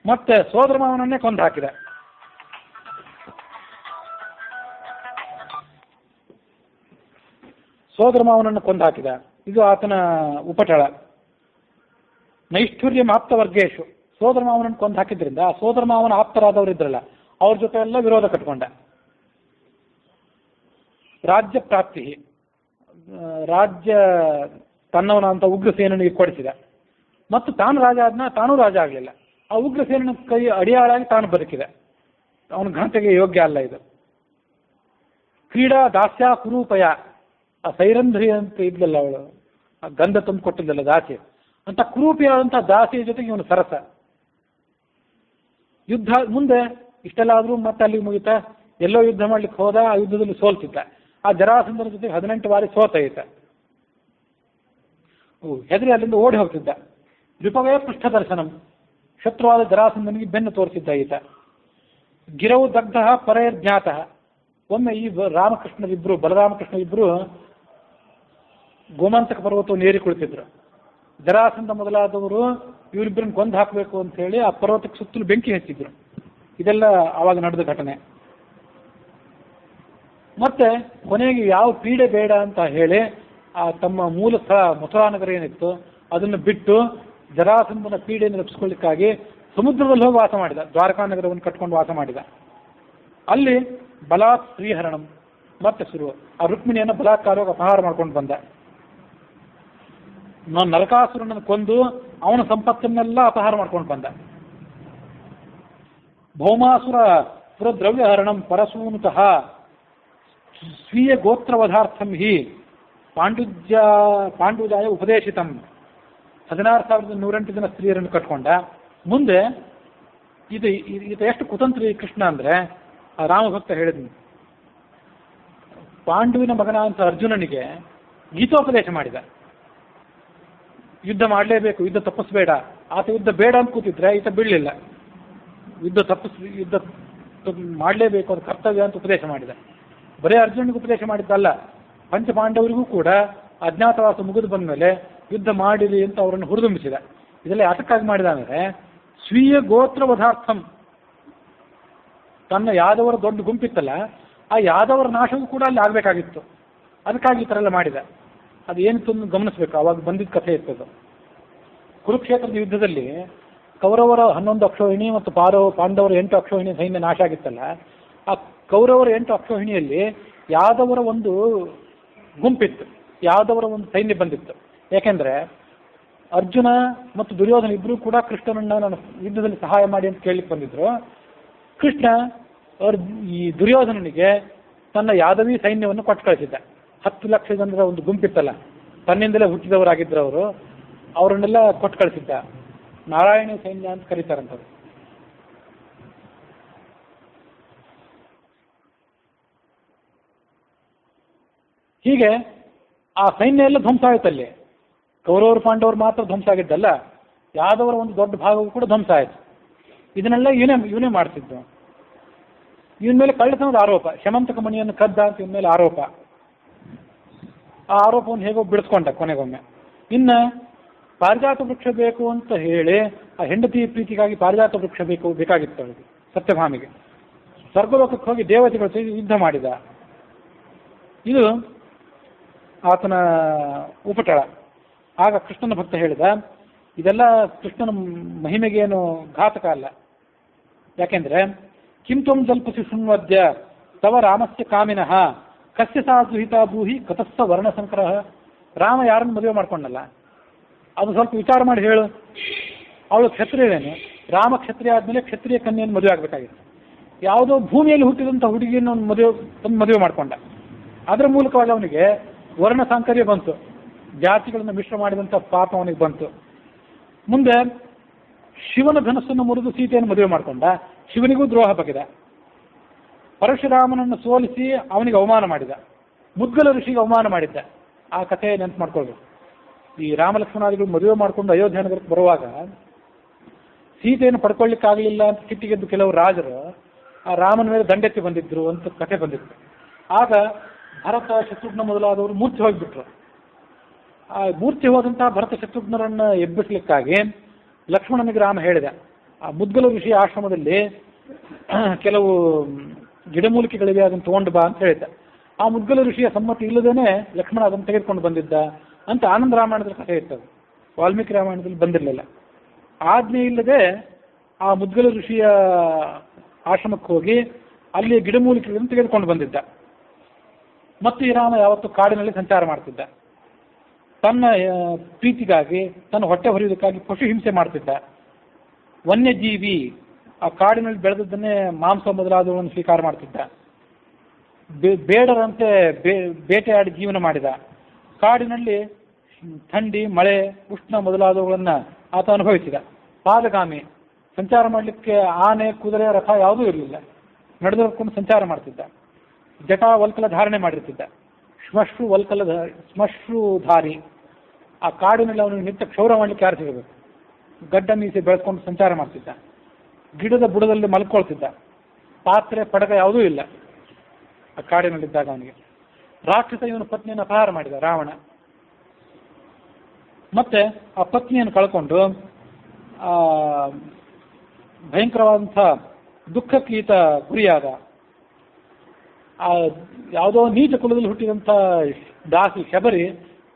ಮತ್ತೆ ಸೋದರ ಮಾವನನ್ನೇ ಕೊಂದು ಹಾಕಿದ. ಸೋದರ ಮಾವನನ್ನು ಕೊಂದು ಹಾಕಿದ. ಇದು ಆತನ ಉಪಟಳ. ನೈಷ್ಠುರ್ಯಂ ಆಪ್ತವರ್ಗೇಶು, ಸೋದರ ಮಾವನನ್ನು ಕೊಂದು ಹಾಕಿದ್ರಿಂದ ಆ ಸೋದರ ಮಾವನ ಆಪ್ತರಾದವರು ಇದ್ರಲ್ಲ ಅವ್ರ ಜೊತೆ ಎಲ್ಲ ವಿರೋಧ ಕಟ್ಕೊಂಡ. ರಾಜ್ಯ ಪ್ರಾಪ್ತಿ, ರಾಜ್ಯ ತನ್ನವನ ಅಂತ ಉಗ್ರಸೇನಿಗೆ ಕೊಡಿಸಿದ. ಮತ್ತು ತಾನು ರಾಜ ಆದ್ನ, ತಾನೂ ರಾಜ ಆಗಲಿಲ್ಲ. ಆ ಉಗ್ರಸೇನ ಕೈ ಅಡಿಯಾಳಾಗಿ ತಾನು ಬದುಕಿದ. ಅವನ ಘನತೆಗೆ ಯೋಗ್ಯ ಅಲ್ಲ ಇದು. ಕ್ರೀಡಾ ದಾಸ್ಯ ಕುರೂಪಯ, ಆ ಸೈರಂಧ್ರಿ ಅಂತ ಇದ್ಲಲ್ಲ ಅವಳು, ಆ ಗಂಧ ತುಂಬಿಕೊಟ್ಟಿದ್ದಲ್ಲ ದಾಸಿ ಅಂತ ಕುರೂಪಿಯಾದಂಥ ದಾಸಿಯ ಜೊತೆಗೆ ಇವನು ಸರಸ. ಯುದ್ಧ ಮುಂದೆ ಇಷ್ಟೆಲ್ಲ ಆದರೂ ಮತ್ತೆ ಅಲ್ಲಿಗೆ ಮುಗಿತ. ಎಲ್ಲೋ ಯುದ್ಧ ಮಾಡ್ಲಿಕ್ಕೆ ಹೋದ, ಆ ಯುದ್ಧದಲ್ಲಿ ಸೋಲ್ತಿದ್ದ. ಆ ಜರಾಸಂಧನ ಜೊತೆಗೆ 18 ಬಾರಿ ಸೋತ ಈತ. ಹೆದರಿ ಅಲ್ಲಿಂದ ಓಡಿ ಹೋಗ್ತಿದ್ದ. ವಿಪವೇ ಪೃಷ್ಠ ದರ್ಶನಂ, ಶತ್ರುವಾದ ಜರಾಸಂಧನಿಗೆ ಬೆನ್ನು ತೋರಿಸಿದ್ದ ಈತ. ಗಿರವು ದಗ್ಧ ಪರೈರ್ಜ್ಞಾತ. ಒಮ್ಮೆ ಈ ರಾಮಕೃಷ್ಣರಿಬ್ಬರು, ಬಲರಾಮಕೃಷ್ಣರಿಬ್ಬರು ಗೋಮಂತಕ ಪರ್ವತವನ್ನು ಏರಿ ಕುಳಿತಿದ್ರು. ಜರಾಸಂಧ ಮೊದಲಾದವರು ಇವರಿಬ್ಬರನ್ನು ಕೊಂದು ಹಾಕಬೇಕು ಅಂತ ಹೇಳಿ ಆ ಪರ್ವತಕ್ಕೆ ಸುತ್ತಲೂ ಬೆಂಕಿ ಹಚ್ಚಿದ್ರು. ಇದೆಲ್ಲ ಆವಾಗ ನಡೆದ ಘಟನೆ. ಮತ್ತೆ ಕೊನೆಗೆ ಯಾವ ಪೀಡೆ ಬೇಡ ಅಂತ ಹೇಳಿ ಆ ತಮ್ಮ ಮೂಲ ಸ್ಥಳ ಮಥುರಾನಗರ ಏನಿತ್ತು ಅದನ್ನು ಬಿಟ್ಟು ಜರಾಸಂಧನ ಪೀಡೆಯನ್ನು ರಕ್ಷಿಸಿಕೊಳ್ಳಿಕ್ಕಾಗಿ ಸಮುದ್ರದಲ್ಲಿ ಹೋಗಿ ವಾಸ ಮಾಡಿದ, ದ್ವಾರಕಾ ನಗರವನ್ನು ಕಟ್ಕೊಂಡು ವಾಸ ಮಾಡಿದ. ಅಲ್ಲಿ ಬಲಾತ್ ಶ್ರೀಹರಣಂ ಮತ್ತೆ ಶುರು, ಆ ರುಕ್ಮಿಣಿಯನ್ನು ಬಲಾತ್ಕಾರವಾಗಿ ಅಪಹಾರ ಮಾಡ್ಕೊಂಡು ಬಂದ. ನರಕಾಸುರನನ್ನು ಕೊಂದು ಅವನ ಸಂಪತ್ತನ್ನೆಲ್ಲ ಅಪಹಾರ ಮಾಡ್ಕೊಂಡು ಬಂದ. ಭೌಮಾಸುರ ಪುರದ್ರವ್ಯಹರಣಂ ಪರಸೂನುತಃ ಸ್ವೀಯ ಗೋತ್ರವಧಾರ್ಥಂ ಹಿ ಪಾಂಡುಜಾಯ ಉಪದೇಶಿತಂ. 16,108 ಜನ ಸ್ತ್ರೀಯರನ್ನು ಕಟ್ಕೊಂಡ. ಮುಂದೆ ಇದು ಎಷ್ಟು ಕುತಂತ್ರಿ ಕೃಷ್ಣ ಅಂದರೆ, ಆ ರಾಮಭಕ್ತ ಹೇಳಿದ್ನು, ಪಾಂಡುವಿನ ಮಗನ ಅಂತ ಅರ್ಜುನನಿಗೆ ಗೀತೋಪದೇಶ ಮಾಡಿದ. ಯುದ್ಧ ಮಾಡಲೇಬೇಕು, ಯುದ್ಧ ತಪ್ಪಿಸ್ಬೇಡ. ಆತ ಯುದ್ಧ ಬೇಡ ಅಂತ ಕೂತಿದ್ರೆ ಈತ ಬೀಳಲಿಲ್ಲ. ಯುದ್ಧ ಮಾಡಲೇಬೇಕು, ಅದು ಕರ್ತವ್ಯ ಅಂತ ಉಪದೇಶ ಮಾಡಿದ. ಬರೀ ಅರ್ಜುನಿಗೆ ಉಪದೇಶ ಮಾಡಿದ್ದಲ್ಲ, ಪಂಚಪಾಂಡವರಿಗೂ ಕೂಡ ಅಜ್ಞಾತವಾಸ ಮುಗಿದು ಬಂದ ಮೇಲೆ ಯುದ್ಧ ಮಾಡಿರಿ ಅಂತ ಅವರನ್ನು ಹುರಿದುಂಬಿಸಿದ. ಇದೆಲ್ಲ ಯಾತಕ್ಕಾಗಿ ಮಾಡಿದ ಅಂದರೆ, ಸ್ವೀಯ ಗೋತ್ರವಧಾರ್ಥಂ, ತನ್ನ ಯಾದವರ ದೊಡ್ಡ ಗುಂಪಿತ್ತಲ್ಲ, ಆ ಯಾದವರ ನಾಶವೂ ಕೂಡ ಅಲ್ಲಿ ಆಗಬೇಕಾಗಿತ್ತು. ಅದಕ್ಕಾಗಿ ಈ ಥರ ಎಲ್ಲ ಮಾಡಿದ. ಅದು ಏನಿತ್ತು ಗಮನಿಸಬೇಕು. ಅವಾಗ ಬಂದಿದ್ದ ಕಥೆ ಇರ್ತದೆ. ಕುರುಕ್ಷೇತ್ರದ ಯುದ್ಧದಲ್ಲಿ ಕೌರವರ 11 ಅಕ್ಷೋಹಿಣಿ ಮತ್ತು ಪಾಂಡವರ 8 ಅಕ್ಷೋಹಿಣಿ ಸೈನ್ಯ ನಾಶ ಆಗಿತ್ತಲ್ಲ, ಆ ಕೌರವರ 8 ಅಕ್ಷೋಹಿಣಿಯಲ್ಲಿ ಯಾದವರ ಒಂದು ಗುಂಪಿತ್ತು, ಯಾದವರ ಒಂದು ಸೈನ್ಯ ಬಂದಿತ್ತು. ಯಾಕೆಂದರೆ ಅರ್ಜುನ ಮತ್ತು ದುರ್ಯೋಧನ ಇಬ್ಬರೂ ಕೂಡ ಕೃಷ್ಣನನ್ನ ನಾನು ಯುದ್ಧದಲ್ಲಿ ಸಹಾಯ ಮಾಡಿ ಅಂತ ಕೇಳಲಿಕ್ಕೆ ಬಂದಿದ್ರು. ಕೃಷ್ಣ ಈ ದುರ್ಯೋಧನನಿಗೆ ತನ್ನ ಯಾದವಿ ಸೈನ್ಯವನ್ನು ಕೊಟ್ಟು ಕಳಿಸಿದ್ದ. 10 ಲಕ್ಷ ಜನರ ಒಂದು ಗುಂಪಿತ್ತಲ್ಲ, ತನ್ನಿಂದಲೇ ಹುಟ್ಟಿದವರಾಗಿದ್ದರು ಅವರು, ಅವರನ್ನೆಲ್ಲ ಕೊಟ್ಟು ಕಳಿಸಿದ್ದ. ನಾರಾಯಣಿ ಸೈನ್ಯ ಅಂತ ಕರೀತಾರಂಥವ್ರು. ಹೀಗೆ ಆ ಸೈನ್ಯ ಎಲ್ಲ ಧ್ವಂಸ ಆಯ್ತಲ್ಲಿ. ಕೌರವರು ಪಾಂಡವರು ಮಾತ್ರ ಧ್ವಂಸ ಆಗಿದ್ದಲ್ಲ, ಯಾದವರ ಒಂದು ದೊಡ್ಡ ಭಾಗವೂ ಕೂಡ ಧ್ವಂಸ ಆಯಿತು. ಇದನ್ನೆಲ್ಲ ಇವನೇ ಮಾಡ್ತಿದ್ದು. ಇವನ ಮೇಲೆ ಕಳ್ಳತನದ ಆರೋಪ, ಶಮಂತಕ ಮಣಿಯನ್ನು ಕದ್ದ ಅಂತ ಇವನ ಮೇಲೆ ಆರೋಪ. ಆ ಆರೋಪವನ್ನು ಹೇಗೋ ಬಿಡಿಸ್ಕೊಂಡ ಕೊನೆಗೊಮ್ಮೆ. ಇನ್ನು ಪಾರಿಜಾತ ವೃಕ್ಷ ಬೇಕು ಅಂತ ಹೇಳಿ ಆ ಹೆಂಡತಿ ಪ್ರೀತಿಗಾಗಿ ಪಾರಿಜಾತ ವೃಕ್ಷ ಬೇಕಾಗಿತ್ತು ಅವಳಿಗೆ, ಸತ್ಯಭಾಮಿಗೆ. ಸ್ವರ್ಗಲೋಕಕ್ಕೆ ಹೋಗಿ ದೇವತೆಗಳ ಜೊತೆ ಯುದ್ಧ ಮಾಡಿದ. ಇದು ಆತನ ಉಪಟಳ. ಆಗ ಕೃಷ್ಣನ ಭಕ್ತ ಹೇಳಿದ, ಇದೆಲ್ಲ ಕೃಷ್ಣನ ಮಹಿಮೆಗೇನು ಘಾತಕ ಅಲ್ಲ. ಯಾಕೆಂದ್ರೆ ಕಿಂ ತ್ವಂ ಜಲ್ಪಸಿ ಶೃಣ್ವದ್ಯ ತವ ರಾಮಸ್ಯ ಕಾಮಿನಃ ಕಸ್ಯ ಸಾ ದುಹಿತಾ ಭೂಹಿ ಕತಸ್ಥ ವರ್ಣಸಂಕರ. ರಾಮ ಯಾರನ್ನು ಮದುವೆ ಮಾಡ್ಕೊಂಡಲ್ಲ, ಅದು ಸ್ವಲ್ಪ ವಿಚಾರ ಮಾಡಿ ಹೇಳು. ಅವಳು ಕ್ಷತ್ರಿಯೇನು, ರಾಮ ಕ್ಷತ್ರಿಯ ಆದಮೇಲೆ ಕ್ಷತ್ರಿಯ ಕನ್ಯೆಯನ್ನು ಮದುವೆ ಆಗಬೇಕಾಗಿತ್ತು. ಯಾವುದೋ ಭೂಮಿಯಲ್ಲಿ ಹುಟ್ಟಿದಂಥ ಹುಡುಗಿಯನ್ನು ಮದುವೆ ಮಾಡಿಕೊಂಡ. ಅದರ ಮೂಲಕವಾಗಿ ಅವನಿಗೆ ವರ್ಣ ಸಾಂಕರ್ಯ ಬಂತು, ಜಾತಿಗಳನ್ನು ಮಿಶ್ರ ಮಾಡಿದಂಥ ಪಾಪ ಅವನಿಗೆ ಬಂತು. ಮುಂದೆ ಶಿವನ ಧನಸ್ಸನ್ನು ಮುರಿದು ಸೀತೆಯನ್ನು ಮದುವೆ ಮಾಡಿಕೊಂಡ, ಶಿವನಿಗೂ ದ್ರೋಹ ಬಗೆದ. ಪರಶುರಾಮನನ್ನು ಸೋಲಿಸಿ ಅವನಿಗೆ ಅವಮಾನ ಮಾಡಿದ, ಮುದ್ಗಲ ಋಷಿಗೆ ಅವಮಾನ ಮಾಡಿದ್ದ. ಆ ಕಥೆ ನೆನಪು ಮಾಡ್ಕೊಳ್ಬೇಕು. ಈ ರಾಮಲಕ್ಷ್ಮಣಾದಿಗಳು ಮದುವೆ ಮಾಡಿಕೊಂಡು ಅಯೋಧ್ಯ ನಗರಕ್ಕೆ ಬರುವಾಗ ಸೀತೆಯನ್ನು ಪಡ್ಕೊಳ್ಳಿಕ್ಕಾಗಲಿಲ್ಲ ಅಂತ ಸಿಟ್ಟಿಗೆದ್ದು ಕೆಲವು ರಾಜರು ಆ ರಾಮನ ಮೇಲೆ ದಂಡೆತ್ತಿ ಬಂದಿದ್ರು ಅಂತ ಕಥೆ ಬಂದಿತ್ತು. ಆಗ ಭರತ ಶತ್ರುಘ್ನ ಮೊದಲಾದವರು ಮೂರ್ಛೆ ಹೋಗಿಬಿಟ್ರು. ಆ ಮೂರ್ಛೆ ಹೋದಂತಹ ಭರತ ಶತ್ರುಘ್ನರನ್ನು ಎಬ್ಬಿಸ್ಲಿಕ್ಕಾಗಿ ಲಕ್ಷ್ಮಣನಿಗೆ ರಾಮ ಹೇಳಿದ, ಆ ಮುದ್ಗಲ ಋಷಿ ಆಶ್ರಮದಲ್ಲಿ ಕೆಲವು ಗಿಡಮೂಲಿಕೆಗಳಿವೆ, ಅದನ್ನು ತಗೊಂಡು ಬಾ ಅಂತ ಹೇಳಿದ್ದ. ಆ ಮುದ್ಗಲ ಋಷಿಯ ಸಮ್ಮತಿ ಇಲ್ಲದೇನೆ ಲಕ್ಷ್ಮಣ ಅದನ್ನು ತೆಗೆದುಕೊಂಡು ಬಂದಿದ್ದ ಅಂತ ಆನಂದ ರಾಮಾಯಣದಲ್ಲಿ ಕಥೆ ಇರ್ತದೆ. ವಾಲ್ಮೀಕಿ ರಾಮಾಯಣದಲ್ಲಿ ಬಂದಿರಲಿಲ್ಲ. ಆಜ್ಞೆ ಇಲ್ಲದೆ ಆ ಮುದ್ಗಲ ಋಷಿಯ ಆಶ್ರಮಕ್ಕೆ ಹೋಗಿ ಅಲ್ಲಿ ಗಿಡಮೂಲಿಕೆಗಳನ್ನು ತೆಗೆದುಕೊಂಡು ಬಂದಿದ್ದ. ಮತ್ತು ಈ ರಾಮ ಯಾವತ್ತು ಕಾಡಿನಲ್ಲಿ ಸಂಚಾರ ಮಾಡ್ತಿದ್ದ. ತನ್ನ ಪ್ರೀತಿಗಾಗಿ, ತನ್ನ ಹೊಟ್ಟೆ ಹೊರೆಯುವುದಕ್ಕಾಗಿ ಪಶು ಹಿಂಸೆ ಮಾಡ್ತಿದ್ದ. ವನ್ಯಜೀವಿ, ಆ ಕಾಡಿನಲ್ಲಿ ಬೆಳೆದದ್ದನ್ನೇ ಮಾಂಸ ಮೊದಲಾದವನ್ನು ಸ್ವೀಕಾರ ಮಾಡ್ತಿದ್ದ. ಬೇಡರಂತೆ ಬೇಟೆಯಾಡಿ ಜೀವನ ಮಾಡಿದ. ಕಾಡಿನಲ್ಲಿ ಥಂಡಿ, ಮಳೆ, ಉಷ್ಣ ಮೊದಲಾದವುಗಳನ್ನು ಆತ ಅನುಭವಿಸಿದ. ಪಾದಗಾಮಿ, ಸಂಚಾರ ಮಾಡಲಿಕ್ಕೆ ಆನೆ, ಕುದುರೆ, ರಥ ಯಾವುದೂ ಇರಲಿಲ್ಲ, ನಡೆದುಕೊಂಡು ಸಂಚಾರ ಮಾಡ್ತಿದ್ದ. ಜಟಾ ವಲ್ಕಲ ಧಾರಣೆ ಮಾಡಿರ್ತಿದ್ದ. ಶ್ಮಶ್ರುಧಾರಿ, ಆ ಕಾಡಿನಲ್ಲಿ ಅವನಿಗೆ ನಿತ್ಯ ಕ್ಷೌರ ಮಾಡಲಿಕ್ಕೆ ಯಾರು ಸಿಗಬೇಕು. ಗಡ್ಡ ಮೀಸೆ ಬೆಳೆಸ್ಕೊಂಡು ಸಂಚಾರ ಮಾಡ್ತಿದ್ದ. ಗಿಡದ ಬುಡದಲ್ಲಿ ಮಲ್ಕೊಳ್ತಿದ್ದ. ಪಾತ್ರೆ ಪಡಗ ಯಾವುದೂ ಇಲ್ಲ ಆ ಕಾಡಿನಲ್ಲಿದ್ದಾಗ ಅವನಿಗೆ. ರಾಕ್ಷಸ ಇವನ ಪತ್ನಿಯನ್ನು ಅಪಹಾರ ಮಾಡಿದ ರಾವಣ. ಮತ್ತೆ ಆ ಪತ್ನಿಯನ್ನು ಕಳ್ಕೊಂಡು ಭಯಂಕರವಾದಂಥ ದುಃಖಕ್ಕೆ ಈತ ಗುರಿಯಾದ. ಆ ಯಾವುದೋ ನೀಚ ಕುಲದಲ್ಲಿ ಹುಟ್ಟಿದಂಥ ದಾಸಿ ಶಬರಿ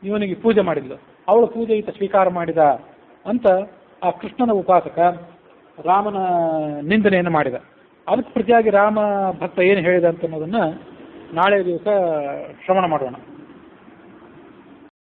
ಇವನಿಗೆ ಪೂಜೆ ಮಾಡಿದ್ಲು. ಅವಳು ಪೂಜೆ ಈತ ಸ್ವೀಕಾರ ಮಾಡಿದ ಅಂತ ಆ ಕೃಷ್ಣನ ಉಪಾಸಕ ರಾಮನ ನಿಂದನೆಯನ್ನು ಮಾಡಿದ. ಅದಕ್ಕೆ ಪ್ರತಿಯಾಗಿ ರಾಮ ಭಕ್ತ ಏನು ಹೇಳಿದ ಅಂತ ಅನ್ನೋದನ್ನು ನಾಳೆ ದಿವಸ ಶ್ರವಣ ಮಾಡೋಣ.